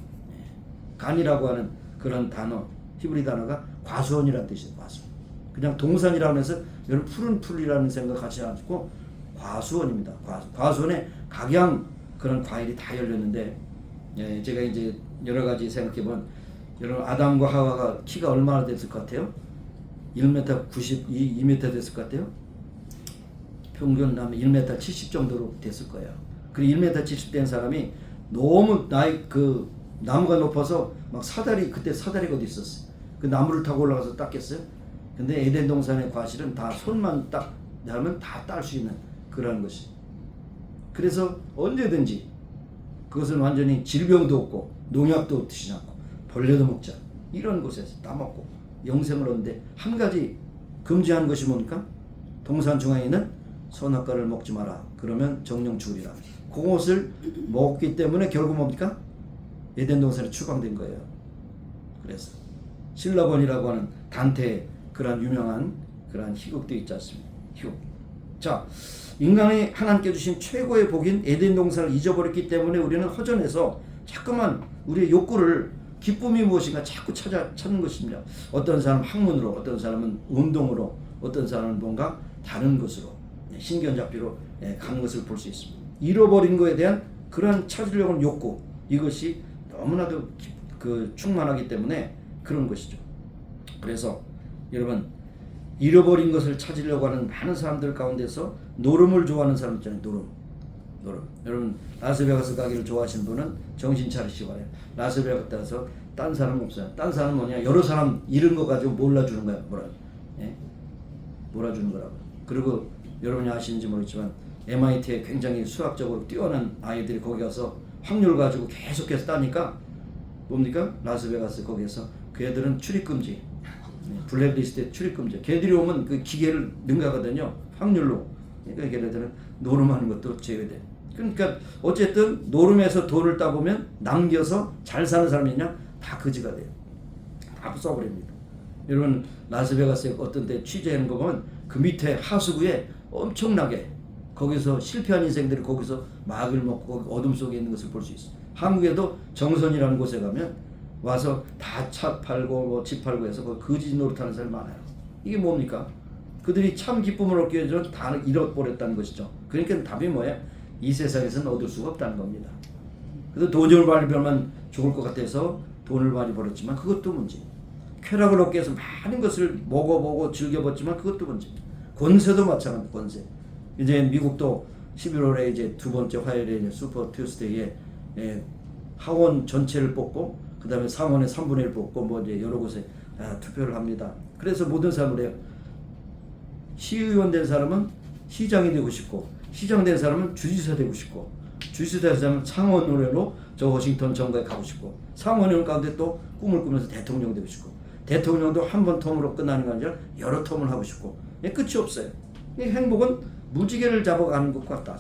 간이라고 하는 그런 단어, 히브리 단어가 과수원이라는 뜻이에요. 과수원. 그냥 동산이라고 해서 여러분 푸른 풀이라는 생각 하지 않고 과수원입니다. 과수원에 각양 그런 과일이 다 열렸는데, 제가 이제 여러 가지 생각해 보면 여러분 아담과 하와가 키가 얼마나 됐을 것 같아요? 1m 92, 2m 됐을 것 같아요? 평균 하면 1m 70 정도로 됐을 거예요. 그리고 1m 70 된 사람이 너무 나무가 높아서 막 그때 사다리가 어디 있었어요. 그 나무를 타고 올라가서 땄겠어요? 근데 에덴 동산의 과실은 다 손만 딱 하면 다 딸 수 있는 그런 것이. 그래서 언제든지 그것은 완전히 질병도 없고 농약도 없지 않고 벌레도 먹자 이런 곳에서 따먹고 영생을 얻는데 한 가지 금지한 것이 뭡니까? 동산 중앙에 있는 선악과를 먹지 마라. 그러면 정령 죽으리라. 그것을 먹기 때문에 결국 뭡니까? 에덴 동산에 추방된 거예요. 그래서 신라본이라고 하는 단테의 그러한 유명한 그러한 희극도 있지 않습니까? 희극. 자, 인간이 하나님께 주신 최고의 복인 에덴 동산을 잊어버렸기 때문에 우리는 허전해서 자꾸만 우리의 욕구를 기쁨이 무엇인가 자꾸 찾는 것입니다. 어떤 사람은 학문으로, 어떤 사람은 운동으로, 어떤 사람은 뭔가 다른 것으로 신견잡기로 가는 것을 볼 수 있습니다. 잃어버린 것에 대한 그러한 찾으려고 하는 욕구, 이것이 너무나도 충만하기 때문에 그런 것이죠. 그래서 여러분 잃어버린 것을 찾으려고 하는 많은 사람들 가운데서 노름을 좋아하는 사람 있잖아요. 노름. 여러분 라스베가스 가기를 좋아하시는 분은 정신 차리시기 바래요. 라스베가스 가서 딴 사람 없어요. 딴 사람 뭐냐? 여러 사람 잃은 거 가지고 몰라주는 거야. 몰아주는 거라고. 그리고 여러분이 아시는지 모르겠지만 MIT에 굉장히 수학적으로 뛰어난 아이들이 거기 가서 확률 가지고 계속해서 따니까 뭡니까? 라스베가스 거기에서 그 애들은 출입금지, 블랙리스트에 출입금지. 걔들이 오면 그 기계를 능가하거든요. 확률로. 그러니까 걔네들은 노름하는 것도 제외돼. 그러니까 어쨌든 노름에서 돈을 따보면 남겨서 잘 사는 사람이 있냐? 다 거지가 돼요. 다 써버립니다. 여러분 라스베가스에 어떤 데 취재하는 거 보면 그 밑에 하수구에 엄청나게 거기서 실패한 인생들이 거기서 마약을 먹고 어둠 속에 있는 것을 볼 수 있어요. 한국에도 정선이라는 곳에 가면 와서 다 차 팔고 뭐 집 팔고 해서 거지 노릇하는 사람이 많아요. 이게 뭡니까? 그들이 참 기쁨을 얻기 위해서 다 잃어버렸다는 것이죠. 그러니까 답이 뭐예요? 이 세상에서는 얻을 수가 없다는 겁니다. 그래서 돈을 많이 벌면 좋을 것 같아서 돈을 많이 벌었지만 그것도 문제. 쾌락을 얻기 위해서 많은 것을 먹어보고 즐겨봤지만 그것도 문제. 권세도 마찬가지. 권세. 이제 미국도 11월에 이제 두 번째 화요일에 이제 슈퍼 투스데이에 하원 전체를 뽑고 그 다음에 상원의 3분의 1 뽑고 뭐 이제 여러 곳에 투표를 합니다. 그래서 모든 사람을 해요. 시의원 된 사람은 시장이 되고 싶고, 시장 된 사람은 주지사 되고 싶고, 주지사 된 사람은 상원의원으로 저 워싱턴 정부에 가고 싶고, 상원의원 가운데 또 꿈을 꾸면서 대통령 되고 싶고, 대통령도 한 번 텀으로 끝나는 게 아니라 여러 텀을 하고 싶고, 끝이 없어요. 이 행복은 무지개를 잡아가는 것 같다.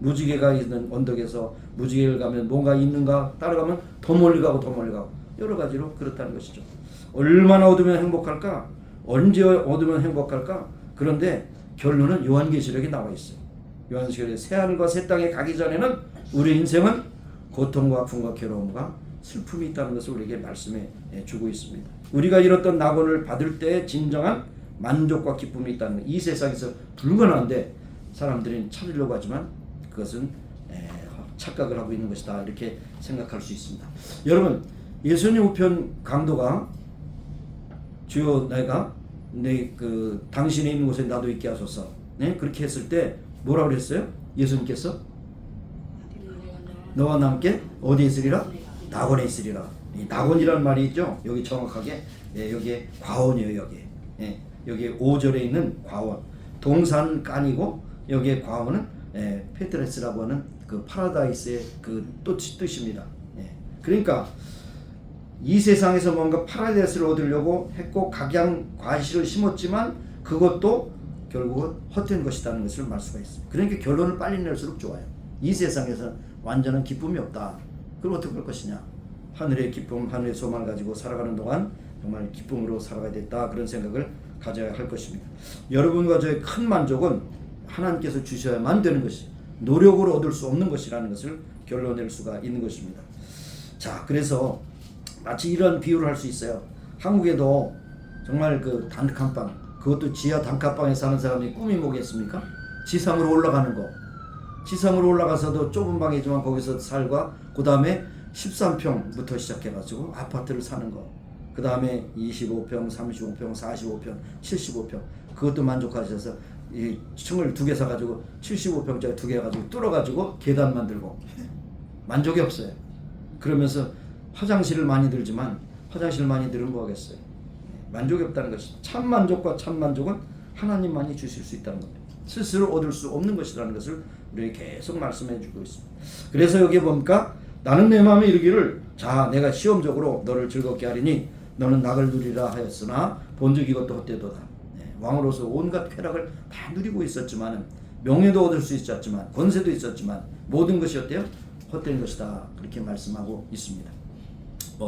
무지개가 있는 언덕에서 무지개를 가면 뭔가 있는가 따라가면 더 멀리 가고 더 멀리 가고 여러 가지로 그렇다는 것이죠. 얼마나 얻으면 행복할까? 언제 얻으면 행복할까? 그런데 결론은 요한계시록에 나와 있어요. 요한계시록에 새하늘과 새 땅에 가기 전에는 우리 인생은 고통과 아픔과 괴로움과 슬픔이 있다는 것을 우리에게 말씀해 주고 있습니다. 우리가 잃었던 낙원을 받을 때 진정한 만족과 기쁨이 있다는 것. 이 세상에서 불가능한데 사람들이 찾으려고 하지만 그것은 착각을 하고 있는 것이다 이렇게 생각할 수 있습니다. 여러분 예수님 우편 강도가 주여 내가 그 당신이 있는 곳에 나도 있게 하소서 그렇게 했을 때 뭐라고 그랬어요? 예수님께서 너와 나 함께 어디에 있으리라? 낙원에 있으리라. 이 낙원이라는 말이 있죠. 여기 정확하게 여기에 과원이에요. 여기 5절에 있는 과원 동산 깐이고 여기에 과원은 페트레스라고 하는 그 파라다이스의 그 뜻입니다. 그러니까 이 세상에서 뭔가 파라다이스를 얻으려고 했고 각양 과실을 심었지만 그것도 결국은 헛된 것이라는 것을 말 수가 있습니다. 그러니까 결론을 빨리 낼수록 좋아요. 이 세상에서 완전한 기쁨이 없다. 그럼 어떻게 할 것이냐? 하늘의 기쁨, 하늘의 소망을 가지고 살아가는 동안 정말 기쁨으로 살아가야 됐다. 그런 생각을 가져야 할 것입니다. 여러분과 저의 큰 만족은 하나님께서 주셔야만 되는 것이 노력으로 얻을 수 없는 것이라는 것을 결론낼 수가 있는 것입니다. 자, 그래서 마치 이런 비유를 할 수 있어요. 한국에도 정말 그 단칸방, 그것도 지하 단칸방에 사는 사람이 꿈이 뭐겠습니까? 지상으로 올라가는 거. 지상으로 올라가서도 좁은 방이지만 거기서 살과 그 다음에 13평부터 시작해가지고 아파트를 사는 거. 그 다음에 25평, 35평, 45평, 75평 그것도 만족하셔서 이 층을 2개 사가지고 75평짜리 2개 가지고 뚫어가지고 계단 만들고 만족이 없어요. 그러면서 화장실을 많이 들지만 화장실 많이 들으면 뭐하겠어요? 만족이 없다는 것이 참 만족과 참 만족은 하나님만이 주실 수 있다는 겁니다. 스스로 얻을 수 없는 것이라는 것을 우리에게 계속 말씀해 주고 있습니다. 그래서 여기에 보니까 나는 내 마음에 이르기를 자 내가 시험적으로 너를 즐겁게 하리니 너는 낙을 누리라 하였으나 본즉 이것도 헛되도다. 왕으로서 온갖 쾌락을 다 누리고 있었지만 명예도 얻을 수 있었지만 권세도 있었지만 모든 것이 어때요? 헛된 것이다. 그렇게 말씀하고 있습니다.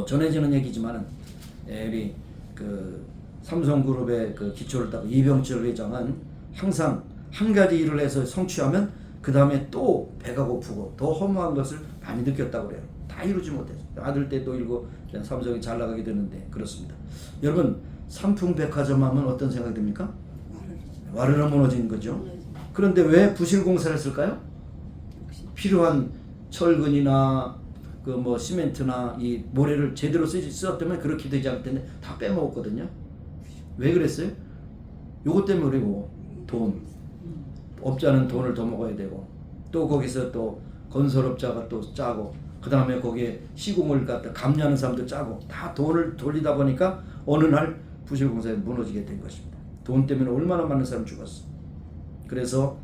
전해지는 얘기지만은 우리 그 삼성그룹의 그 기초를 따고 이병철 회장은 항상 한 가지 일을 해서 성취하면 그 다음에 또 배가 고프고 더 허무한 것을 많이 느꼈다고 그래요. 다 이루지 못해서 아들 때도 일고 삼성이 잘 나가게 되는데 그렇습니다. 여러분 삼풍백화점 하면 어떤 생각이 듭니까? 와르르 무너진 거죠. 그런데 왜 부실공사를 했을까요? 필요한 철근이나 그 뭐 시멘트나 이 모래를 제대로 썼다면 그렇게 되지 않을 텐데 다 빼먹었거든요. 왜 그랬어요? 요것 때문에 그리고 돈 업자는 돈을 더 먹어야 되고 또 거기서 또 건설업자가 또 짜고 그 다음에 거기에 시공을 갖다 감리하는 사람도 짜고 다 돈을 돌리다 보니까 어느 날 부실공사에 무너지게 된 것입니다. 돈 때문에 얼마나 많은 사람이 죽었어. 그래서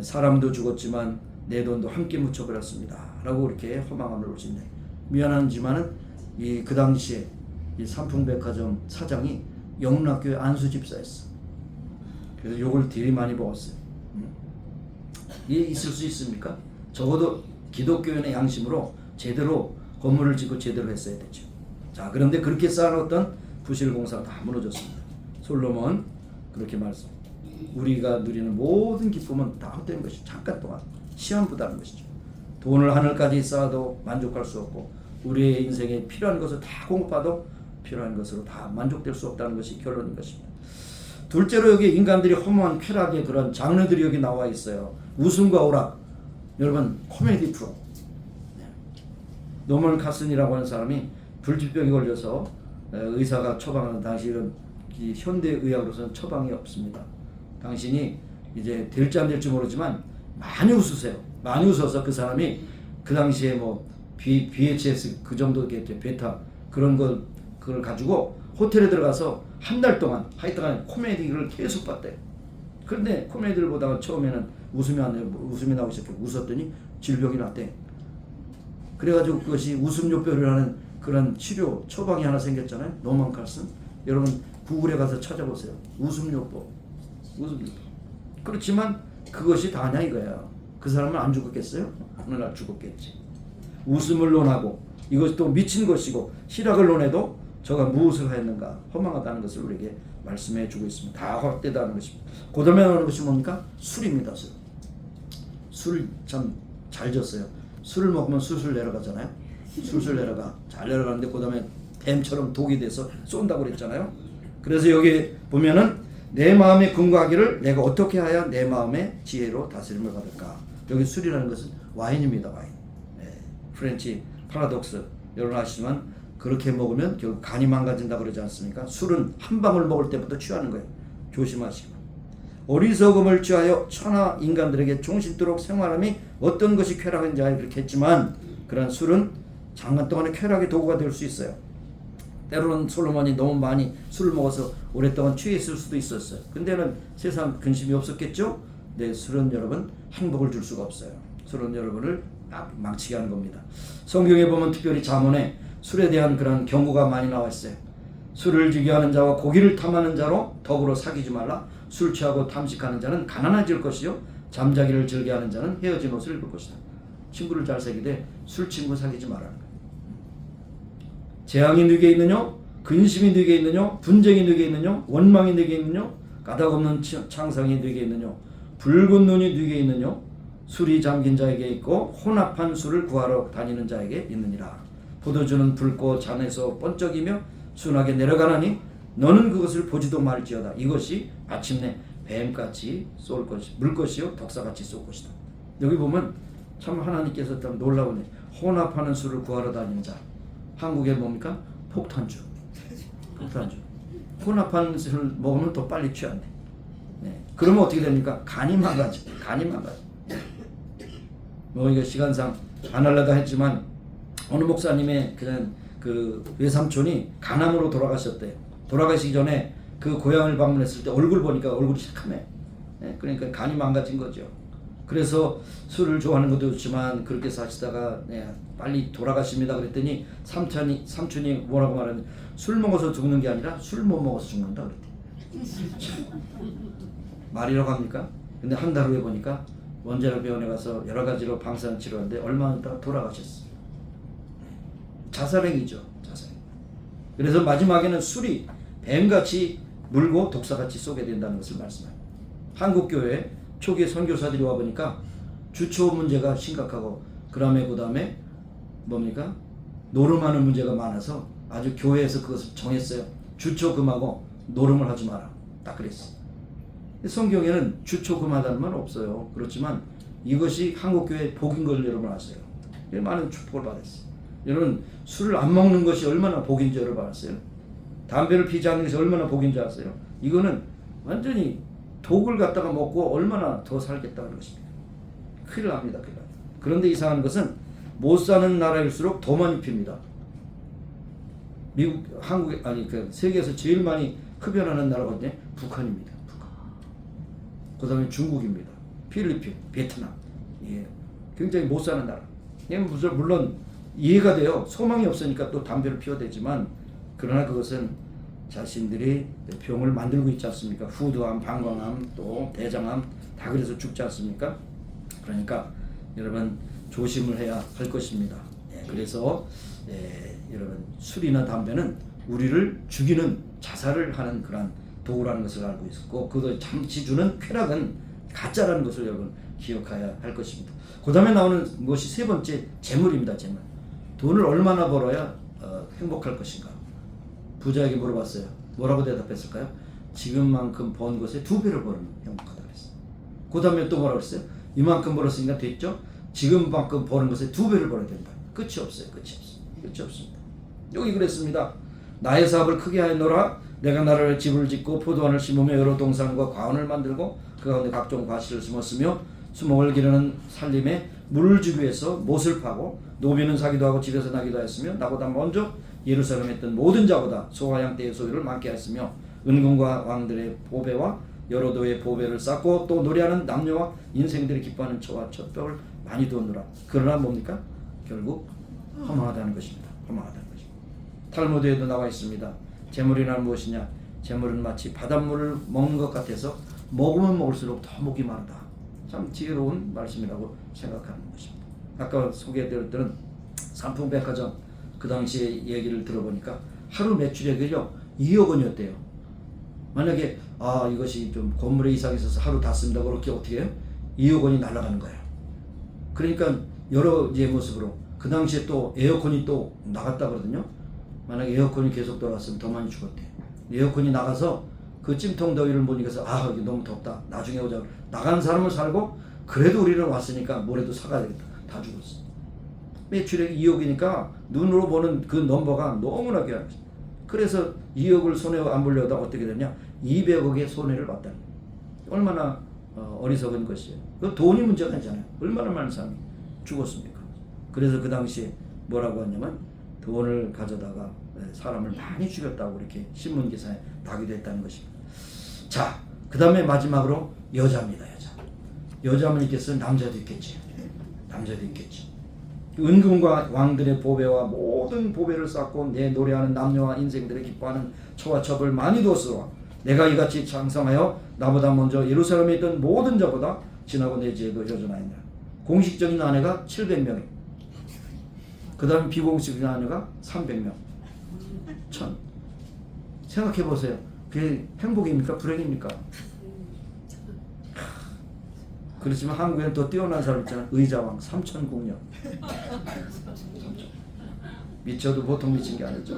사람도 죽었지만 내 돈도 함께 묻혀버렸습니다 라고 그렇게 허망함을 올리네. 미안하지만은 그 당시에 이 삼풍백화점 사장이 영락교회 안수집사였어. 그래서 욕을 되게 많이 먹었어요. 이게 있을 수 있습니까? 적어도 기독교인의 양심으로 제대로 건물을 짓고 제대로 했어야 되죠. 자, 그런데 그렇게 쌓아놓았던 부실공사가 다 무너졌습니다. 솔로몬 그렇게 말씀. 우리가 누리는 모든 기쁨은 다 헛된 것이 잠깐 동안 시험보다는 것이죠. 돈을 하늘까지 쌓아도 만족할 수 없고 우리의 인생에 필요한 것을 다 공급해도 필요한 것으로 다 만족될 수 없다는 것이 결론인 것입니다. 둘째로 여기 인간들이 허무한 쾌락의 그런 장르들이 여기 나와 있어요. 웃음과 오락. 여러분 코미디 프로. 노멀 카슨이라고 하는 사람이 불치병이 걸려서 의사가 처방하는 당시 이런 현대의학으로서는 처방이 없습니다. 당신이 이제 될지 안 될지 모르지만 많이 웃으세요. 많이 웃어서 그 사람이 그 당시에 뭐 VHS 그 정도 베타 그런 그걸 가지고 호텔에 들어가서 한 달 동안 하여튼간 코미디를 계속 봤대요. 그런데 코미디를 보다가 처음에는 웃음이 나오기 시작해 웃었더니 질병이 났대. 그래가지고 그것이 웃음요법이라는 그런 치료 처방이 하나 생겼잖아요. 노먼 칼슨. 여러분 구글에 가서 찾아보세요. 웃음요법. 그렇지만 그것이 다냐 이거야. 그 사람은 안 죽었겠어요? 어느 날 죽었겠지. 웃음을 논하고 이것이 또 미친 것이고 희락을 논해도 저가 무엇을 하였는가 허망하다는 것을 우리에게 말씀해 주고 있습니다. 다 헛되다는 것입니다. 그 다음에 나오는 것이 뭡니까? 술입니다. 술 참 잘 졌어요. 술을 먹으면 술술 내려가잖아요. 술술 내려가. 잘 내려가는데 그 다음에 뱀처럼 독이 돼서 쏜다고 그랬잖아요. 그래서 여기 보면은 내 마음에 근거하기를 내가 어떻게 하여 내 마음의 지혜로 다스림을 받을까. 여기 술이라는 것은 와인입니다. 와인. 네. 프렌치 파라독스 여러분 아시지만 그렇게 먹으면 결국 간이 망가진다 그러지 않습니까? 술은 한 방울 먹을 때부터 취하는 거예요. 조심하시고. 어리석음을 취하여 천하 인간들에게 종신토록 생활함이 어떤 것이 쾌락인지 그렇게 했지만 그러한 술은 장관 동안의 쾌락의 도구가 될 수 있어요. 때로는 솔로몬이 너무 많이 술을 먹어서 오랫동안 취해 있을 수도 있었어요. 근데는 세상 근심이 없었겠죠? 네, 술은 여러분 행복을 줄 수가 없어요. 술은 여러분을 망치게 하는 겁니다. 성경에 보면 특별히 잠언에 술에 대한 그런 경고가 많이 나와 있어요. 술을 즐겨하는 자와 고기를 탐하는 자로 더불어 사귀지 말라. 술 취하고 탐식하는 자는 가난해질 것이요 잠자기를 즐겨하는 자는 헤어진 옷을 입을 것이다. 친구를 잘 사귀되 술 친구 사귀지 말라는 거예요. 재앙이 네게 있느냐? 근심이 네게 있느냐? 분쟁이 네게 있느냐? 원망이 네게 있느냐? 까닭없는 창상이 네게 있느냐? 붉은 눈이 네게 있느냐? 술이 잠긴 자에게 있고 혼합한 술을 구하러 다니는 자에게 있느니라. 포도주는 붉고 잔에서 번쩍이며 순하게 내려가나니 너는 그것을 보지도 말지어다. 이것이 마침내 뱀같이 쏠 것이 물 것이요 독사같이 쏠 것이다. 여기 보면 참 하나님께서 참 놀라우네. 혼합하는 술을 구하러 다니는 자. 한국에 뭡니까? 폭탄주. 폭탄주. 혼합한 술을 먹으면 더 빨리 취한대. 네. 그러면 어떻게 됩니까? 간이 망가져. 간이 망가져. 뭐 이거 시간상 안 하려다 했지만 어느 목사님의 그냥 그 외삼촌이 간암으로 돌아가셨대요. 돌아가시기 전에 그 고향을 방문했을 때 얼굴 보니까 얼굴이 새카매. 네, 그러니까 간이 망가진 거죠. 그래서 술을 좋아하는 것도 좋지만 그렇게 사시다가 네, 빨리 돌아가십니다. 그랬더니 삼촌이 뭐라고 말하냐면 술 먹어서 죽는 게 아니라 술 못 먹어서 죽는다 그랬대. 말이라고 합니까? 근데 한 달 후에 보니까 원자력 병원에 가서 여러 가지로 방사능 치료하는데 얼마 안 있다가 돌아가셨어요. 자살행위죠. 자살행. 그래서 마지막에는 술이 뱀같이 물고 독사같이 쏘게 된다는 것을 말씀합니다. 한국교회 초기에 선교사들이 와보니까 주초 문제가 심각하고 그 다음에 뭡니까? 노름하는 문제가 많아서 아주 교회에서 그것을 정했어요. 주초 금하고 노름을 하지 마라. 딱 그랬어요. 성경에는 주초 금하다는 말 없어요. 그렇지만 이것이 한국교회의 복인 걸 여러분 아세요. 많은 축복을 받았어요. 여러분 술을 안 먹는 것이 얼마나 복인지 여러분 아세요? 담배를 피지 않는 것이 얼마나 복인지 아세요? 이거는 완전히 독을 갖다가 먹고 얼마나 더 살겠다는 것입니다. 큰일 납니다. 큰일 납니다. 그런데 이상한 것은 못 사는 나라일수록 더 많이 핍니다. 미국, 한국에 아니 그 세계에서 제일 많이 흡연하는 나라거든요. 북한입니다. 북한. 그다음에 중국입니다. 필리핀, 베트남. 예, 굉장히 못 사는 나라. 예, 물론 이해가 돼요. 소망이 없으니까 또 담배를 피워야 되지만 그러나 그것은 자신들이 병을 만들고 있지 않습니까? 후두암, 방광암, 또 대장암 다 그래서 죽지 않습니까? 그러니까 여러분 조심을 해야 할 것입니다. 예, 그래서 여러분 술이나 담배는 우리를 죽이는 자살을 하는 그런 도구라는 것을 알고 있었고 그것을 잠시 주는 쾌락은 가짜라는 것을 여러분 기억해야 할 것입니다. 그 다음에 나오는 것이 세 번째 재물입니다. 재물. 돈을 얼마나 벌어야 행복할 것인가? 부자에게 물어봤어요. 뭐라고 대답했을까요? 지금만큼 번 것에 2배를 벌으면 행복하다 그랬어요. 그 다음에 또 뭐라고 그랬어요? 이만큼 벌었으니까 됐죠? 지금만큼 버는 것에 2배를 벌어야 된다. 끝이 없어요. 끝이 없어요. 끝이 없습니다. 여기 그랬습니다. 나의 사업을 크게 하였노라. 내가 나라를 집을 짓고 포도원을 심으며 여러 동산과 과원을 만들고 그 가운데 각종 과실을 심었으며 수목을 기르는 살림에 물을 주기 위해서 못을 파고 노비는 사기도 하고 집에서 나기도 하였으며 나보다 먼저 예루살렘에 있던 모든 자보다 소와 양 떼의 소유를 많게 하였으며 은금과 왕들의 보배와 여러 도의 보배를 쌓고 또 노래하는 남녀와 인생들이 기뻐하는 처와 첩벽을 많이 두었노라. 그러나 뭡니까? 결국 허망하다는 것입니다. 허망하다는 것입니다. 탈무드에도 나와 있습니다. 재물이란 무엇이냐? 재물은 마치 바닷물을 먹는 것 같아서 먹으면 먹을수록 더 목이 마르다. 참 지혜로운 말씀이라고 생각하는 것입니다. 아까 소개해드렸던 삼풍백화점 그 당시에 얘기를 들어보니까 하루 매출액이요 2억 원이었대요. 만약에 이것이 좀 건물에 이상이 있어서 하루 다 쓴다 그렇게 어떻게 해요? 2억 원이 날아가는 거예요. 그러니까 여러 모습으로 그 당시에 또 에어컨이 또 나갔다 그러거든요. 만약에 에어컨이 계속 돌아왔으면 더 많이 죽었대요. 에어컨이 나가서 그 찜통 더위를 못 이겨서 이게 너무 덥다 나중에 오자 나간 사람은 살고 그래도 우리는 왔으니까 뭐라도 사가야 되겠다 다 죽었어. 매출액이 2억이니까 눈으로 보는 그 넘버가 너무나 귀한 거죠. 그래서 2억을 손해 안 보려다 어떻게 되냐 200억의 손해를 봤다는 거예요. 얼마나 어리석은 것이에요. 그 돈이 문제가 아니잖아요. 얼마나 많은 사람이 죽었습니까? 그래서 그 당시에 뭐라고 하냐면 돈을 가져다가 사람을 많이 죽였다고 이렇게 신문기사에 나기도 했다는 것입니다. 자, 그 다음에 마지막으로 여자입니다. 여자면 있겠어요? 남자도 있겠지. 남자도 있겠지. 은금과 왕들의 보배와 모든 보배를 쌓고 내 노래하는 남녀와 인생들의 기뻐하는 초와 첩을 많이 두었으나 내가 이같이 장성하여 나보다 먼저 예루살렘에 있던 모든 자보다 지나고 내 지혜도 여전하였느라. 공식적인 아내가 700명, 그 다음에 비공식적인 아내가 300명. 천. 생각해 보세요. 그게 행복입니까? 불행입니까? 그렇지만 한국에는 더 뛰어난 사람 있잖아요. 의자왕 3,000궁녀. 미쳐도 보통 미친 게 아니죠.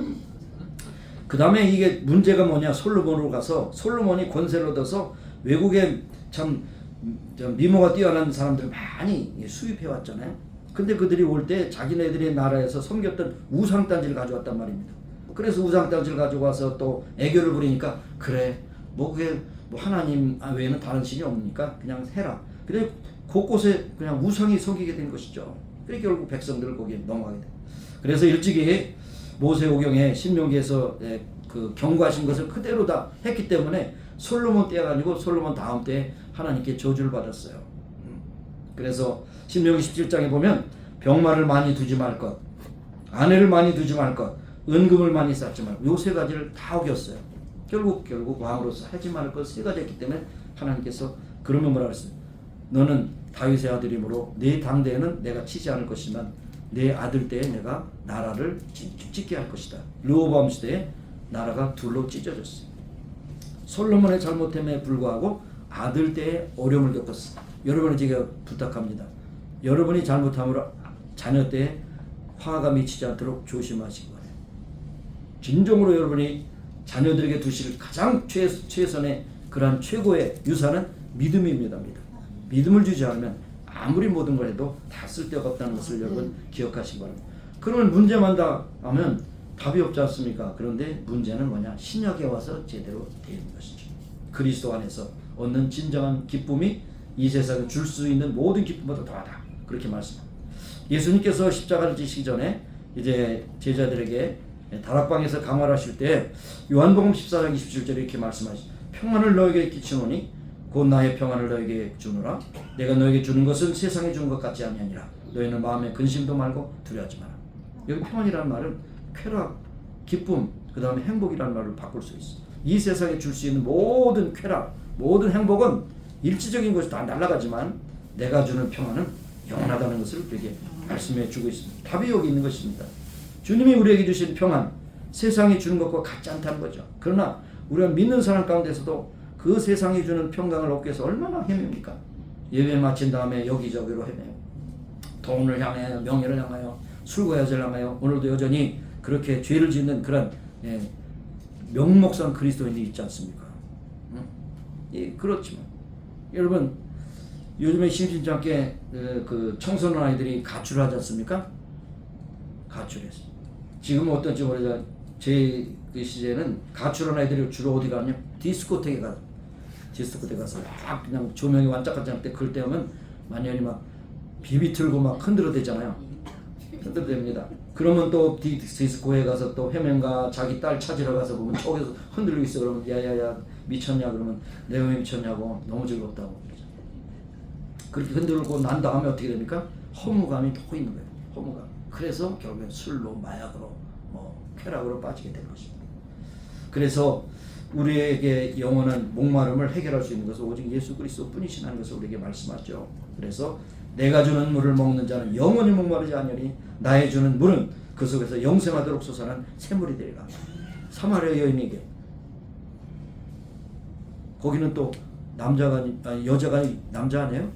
그 다음에 이게 문제가 뭐냐, 솔로몬으로 가서 솔로몬이 권세를 얻어서 외국에 참 미모가 뛰어난 사람들을 많이 수입해 왔잖아요. 근데 그들이 올 때 자기네들의 나라에서 섬겼던 우상단지를 가져왔단 말입니다. 그래서 우상단지를 가지고 와서 또 애교를 부리니까 그래 뭐 그게 뭐 하나님 외에는 다른 신이 없으니까 그냥 해라. 그래 곳곳에 그냥 우상이 섬기게 된 것이죠. 그래 결국 백성들을 거기에 넘어가게 돼. 그래서 일찍이 모세오경에 신명기에서 그 경고하신 것을 그대로 다 했기 때문에 솔로몬 때가 아니고 솔로몬 다음 때에 하나님께 저주를 받았어요. 그래서 신명기 17장에 보면 병마를 많이 두지 말 것, 아내를 많이 두지 말 것, 은금을 많이 쌓지 말 것, 요 세 가지를 다 어겼어요. 결국 왕으로서 하지 말 것 세 가지 했기 때문에 하나님께서 그러면 뭐라 그랬어요? 너는 다윗의 아들이므로 네 당대에는 내가 치지 않을 것이지만 내 아들 때에 내가 나라를 찢게 할 것이다. 르호보암 시대에 나라가 둘로 찢어졌어요. 솔로몬의 잘못됨에 불구하고 아들 때에 어려움을 겪었어. 여러분은 제가 부탁합니다. 여러분이 잘못함으로 자녀 때에 화가 미치지 않도록 조심하시기 바랍니다. 진정으로 여러분이 자녀들에게 두실 가장 최선의 그러한 최고의 유산은 믿음입니다. 믿음을 주지 않으면 아무리 모든 걸 해도 다 쓸데가 없다는 것을 여러분 기억하시기 바랍니다. 그러면 문제만 다 하면 답이 없지 않습니까? 그런데 문제는 뭐냐? 신약에 와서 제대로 되는 것이죠. 그리스도 안에서 얻는 진정한 기쁨이 이 세상에 줄 수 있는 모든 기쁨보다 더하다. 그렇게 말씀합니다. 예수님께서 십자가를 지시기 전에 이제 제자들에게 다락방에서 강화를 하실 때 요한복음 14장 27절에 이렇게 말씀하시죠. 평안을 너에게 끼치노니 곧 나의 평안을 너에게 주노라. 내가 너에게 주는 것은 세상에 주는 것 같지 아니하니라. 너희는 마음에 근심도 말고 두려워하지 마라. 여기 평안이라는 말은 쾌락, 기쁨, 그 다음에 행복이라는 말을 바꿀 수 있어. 이 세상에 줄 수 있는 모든 쾌락, 모든 행복은 일시적인 것이 다 날아가지만 내가 주는 평안은 영원하다는 것을 우리에게 말씀해 주고 있습니다. 답이 여기 있는 것입니다. 주님이 우리에게 주신 평안, 세상이 주는 것과 같지 않다는 거죠. 그러나 우리가 믿는 사람 가운데서도 그 세상이 주는 평강을 얻기 위해서 얼마나 헤맵니까? 예배 마친 다음에 여기저기로 헤매요. 돈을 향하여, 명예를 향하여, 술과 여자를 향하여 오늘도 여전히 그렇게 죄를 짓는 그런 명목상 그리스도인이 있지 않습니까? 그렇지만 여러분 요즘에 심심치 않게 그 청소년 아이들이 가출을 하지 않습니까? 가출했어. 지금 어떤지 모르지만 제 그 시절에는 가출한 아이들이 주로 어디 가냐? 디스코텍에 가서 막 그냥 조명이 완짝같이 때 그럴 때 하면 만연히 막 비비 틀고 막 흔들어대잖아요. 흔들어댑니다. 그러면 또 디스코에 가서 또 헤맨가 자기 딸 찾으러 가서 보면 저기서 흔들리고 있어. 그러면 야야야 미쳤냐? 그러면 내가 왜 미쳤냐고 너무 즐겁다고. 그렇게 흔들고 난 다음에 어떻게 됩니까? 허무감이 더 있는 거예요. 허무감. 그래서 결국엔 술로 마약으로 쾌락으로 빠지게 되는 것입니다. 그래서 우리에게 영원한 목마름을 해결할 수 있는 것은 오직 예수 그리스도 뿐이시라는 것을 우리에게 말씀하죠. 그래서 내가 주는 물을 먹는 자는 영원히 목마르지 않으니 나의 주는 물은 그 속에서 영생하도록 솟아난 샘물이 되리라. 사마리아 여인에게 거기는 또 남자가 아니 여자가 남자 아니에요?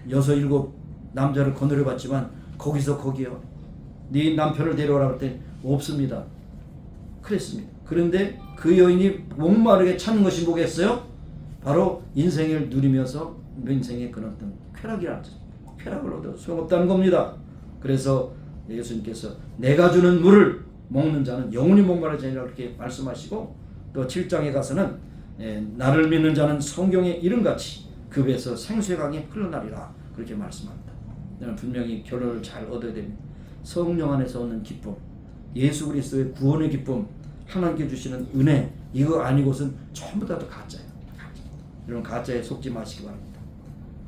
6, 7 남자를 거느려 봤지만 거기서 거기요. 네 남편을 데려오라 할 때 없습니다. 그랬습니다. 그런데 그 여인이 목마르게 찾는 것이 뭐겠어요? 바로 인생을 누리면서 인생의 그런 어떤 쾌락을 얻어 소용없다는 겁니다. 그래서 예수님께서 내가 주는 물을 먹는 자는 영원히 목마르지 않으리라 그렇게 말씀하시고 또 7장에 가서는 나를 믿는 자는 성경의 이름같이 그 배에서 생수의 강이 흘러나리라 그렇게 말씀합니다. 저는 분명히 결론을 잘 얻어야 됩니다. 성령 안에서 얻는 기쁨, 예수 그리스도의 구원의 기쁨, 하나님께 주시는 은혜, 이거 아니고선 전부 다 가짜예요. 여러분 가짜에 속지 마시기 바랍니다.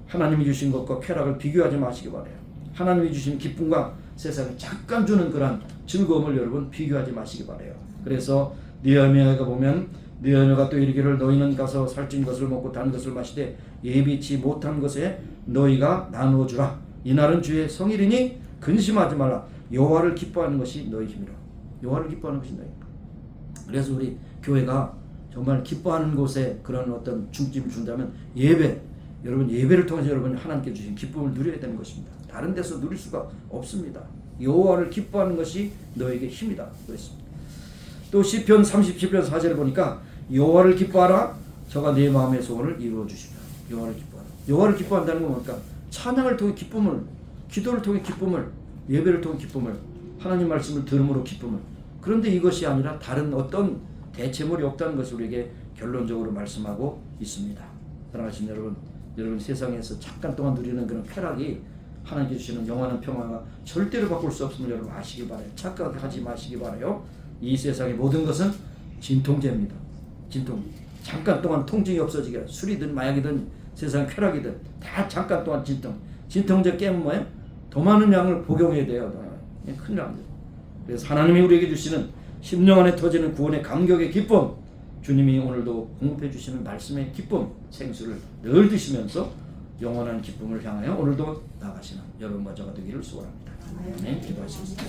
하나님이 주신 것과 쾌락을 비교하지 마시기 바라요. 하나님이 주신 기쁨과 세상에 잠깐 주는 그런 즐거움을 여러분 비교하지 마시기 바라요. 그래서 느헤미야가 보면 느헤미야가 또 이르기를 너희는 가서 살찐 것을 먹고 단 것을 마시되 예비치 못한 것에 너희가 나누어 주라. 이날은 주의 성일이니 근심하지 말라. 여호와를 기뻐하는 것이 너희 힘이라. 여호와를 기뻐하는 것이 너희 힘이라. 그래서 우리 교회가 정말 기뻐하는 곳에 그런 어떤 중점을 준다면 예배, 여러분 예배를 통해서 여러분 하나님께 주신 기쁨을 누려야 되는 것입니다. 다른 데서 누릴 수가 없습니다. 여호와를 기뻐하는 것이 너에게 힘이다. 그랬습니다. 또 시편 37편 4절을 보니까 여호와를 기뻐하라. 저가 내 마음의 소원을 이루어 주시라. 여호와를 기뻐하라. 여호와를 기뻐한다는 건 뭘까? 찬양을 통해 기쁨을, 기도를 통해 기쁨을, 예배를 통해 기쁨을, 하나님 말씀을 들음으로 기쁨을. 그런데 이것이 아니라 다른 어떤 대체물이 없다는 것을 우리에게 결론적으로 말씀하고 있습니다. 사랑하신 여러분 세상에서 잠깐 동안 누리는 그런 쾌락이 하나님께 주시는 영원한 평화가 절대로 바꿀 수 없음을 여러분 아시기 바라요. 착각하지 마시기 바라요. 이 세상의 모든 것은 진통제입니다. 진통. 잠깐 동안 통증이 없어지게 술이든 마약이든 세상 쾌락이든 다 잠깐 동안 진통. 진통제 깨면 뭐예요? 더 많은 양을 복용해야 돼요. 큰일 납니다. 그래서 하나님이 우리에게 주시는 심령 안에 터지는 구원의 감격의 기쁨, 주님이 오늘도 공급해 주시는 말씀의 기쁨, 생수를 늘 드시면서 영원한 기쁨을 향하여 오늘도 나가시는 여러분과 저가 되기를 소원합니다. 네, 기도하시겠습니다.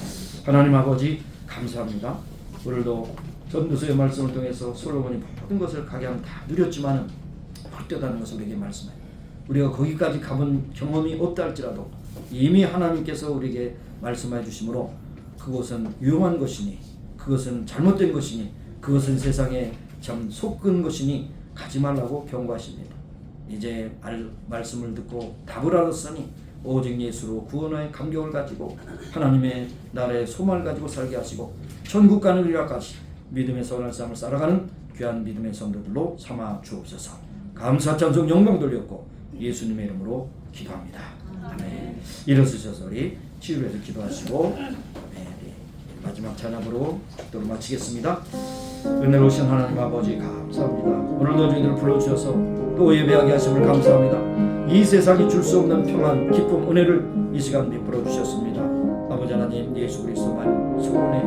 하나님 아버지 감사합니다. 오늘도 전도서의 말씀을 통해서 솔로몬이 모든 것을 각양 다 누렸지만은 헛되다는 것을 우리에게 말씀해요. 우리가 거기까지 가본 경험이 없다 할지라도 이미 하나님께서 우리에게 말씀해 주심으로 그것은 위험한 것이니, 그것은 잘못된 것이니, 그것은 세상에 참 속은 것이니 가지 말라고 경고하십니다. 이제 말씀을 듣고 답을 알았으니 오직 예수로 구원의 감격을 가지고 하나님의 나라의 소망을 가지고 살게 하시고 천국 가는 이라까지 믿음의 선한 삶을 살아가는 귀한 믿음의 성도들로 삼아 주옵소서. 감사 찬송 영광 돌렸고 예수님의 이름으로 기도합니다. 아멘. 일어서셔서 우리 치유해서 기도하시고 마지막 찬양으로 기도를 마치겠습니다. 은혜로우신 하나님 아버지 감사합니다. 오늘도 저희들을 불러주셔서 또 예배하게 하심을 감사합니다. 이 세상이 줄 수 없는 평안, 기쁨, 은혜를 이 시간 베풀어 주셨습니다. 아버지 하나님 예수 그리스도만 소원의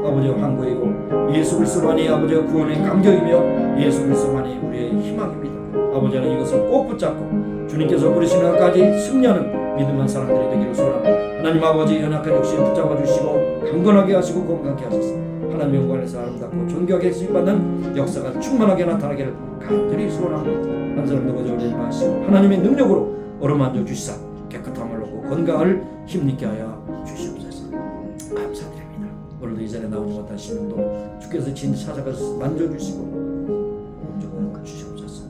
아버지와 항구이고 예수 그리스도만이 아버지와 구원의 감격이며 예수 그리스도만이 우리의 희망입니다. 아버지 하나님 이것을 꼭 붙잡고 주님께서 부르시는 것까지 승리하는 믿음한 사람들이 되기를 소원합니다. 하나님 아버지 연약한 육신 붙잡아 주시고 강건하게 하시고 건강케 하소서. 하나님 영광에서 아름답고 존귀하게 쓰임받는 역사가 충만하게 나타나기를 간절히 소원합니다. 한 사람도 거저 올리지 마시고 하나님의 능력으로 어루만져 주시사 깨끗함을 얻고 건강을 힘있게 하여 주시옵소서. 감사드립니다. 오늘도 이 자리에 나오지 못한 시민도 주께서 진히 찾아가서 만져주시고 조금 주시옵소서.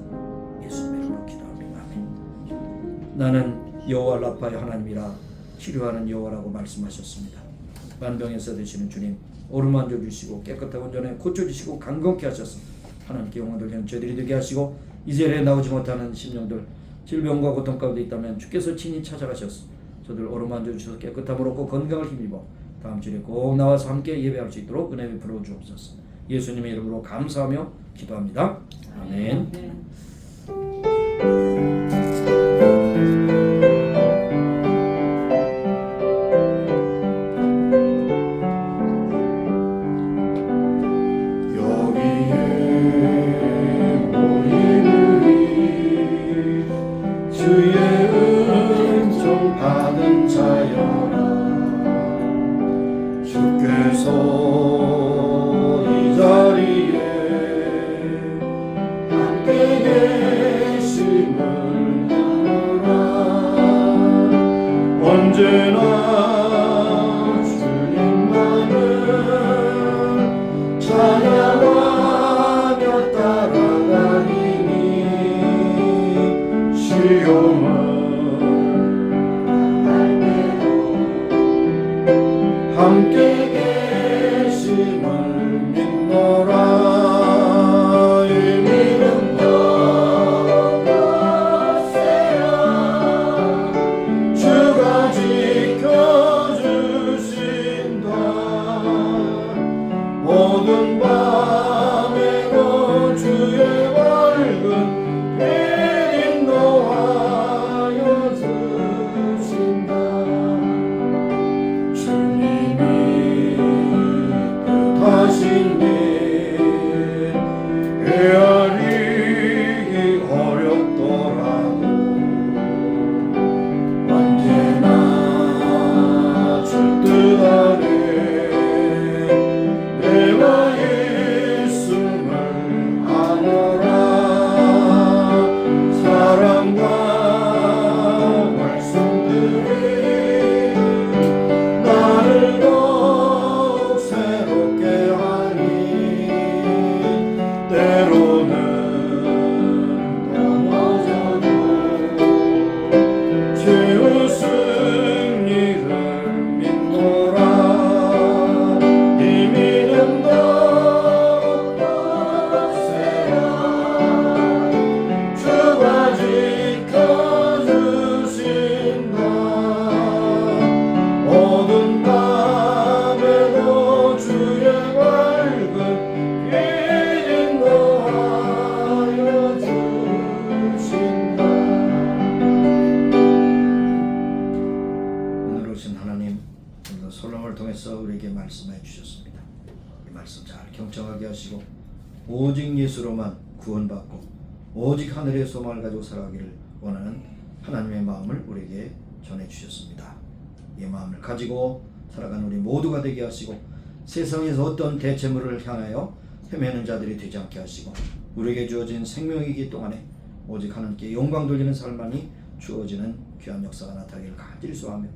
예수님의 이름으로 기도합니다. 아멘. 나는 여호와 라파의 하나님이라 치료하는 여호와라고 말씀하셨습니다. 만병에서 되시는 주님 어루만져 주시고 깨끗하고 온전하게 고쳐주시고 강건케 하셔서 하나님께 영광 돌리는 저희들이 되게 하시고 이 자리에 나오지 못하는 심령들 질병과 고통 가운데 있다면 주께서 친히 찾아가셔서 저들 어루만져 주셔서 깨끗함을 얻고 건강을 힘입어 다음 주에 꼭 나와서 함께 예배할 수 있도록 은혜 베풀어 주옵소서. 예수님의 이름으로 감사하며 기도합니다. 아멘. 여기에 말씀 잘 경청하게 하시고 오직 예수로만 구원받고 오직 하늘의 소망을 가지고 살아가기를 원하는 하나님의 마음을 우리에게 전해주셨습니다. 이 마음을 가지고 살아가는 우리 모두가 되게 하시고 세상에서 어떤 대체물을 향하여 헤매는 자들이 되지 않게 하시고 우리에게 주어진 생명이기 동안에 오직 하나님께 영광 돌리는 삶만이 주어지는 귀한 역사가 나타나기를 간절히 소원하며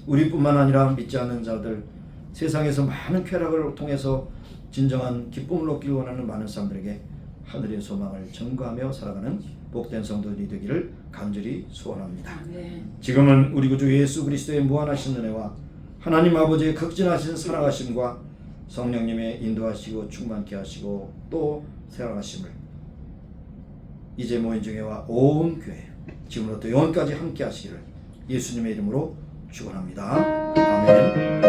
우리뿐만 아니라 믿지 않는 자들 세상에서 많은 쾌락을 통해서 진정한 기쁨을 얻기를 원하는 많은 사람들에게 하늘의 소망을 전가하며 살아가는 복된 성도들이 되기를 간절히 소원합니다. 지금은 우리 구주 예수 그리스도의 무한하신 은혜와 하나님 아버지의 극진하신 사랑하심과 성령님의 인도하시고 충만케 하시고 또 세워가심을 이제 모인 중에와 온 교회 지금부터 영원까지 함께 하시기를 예수님의 이름으로 축원합니다. 아멘.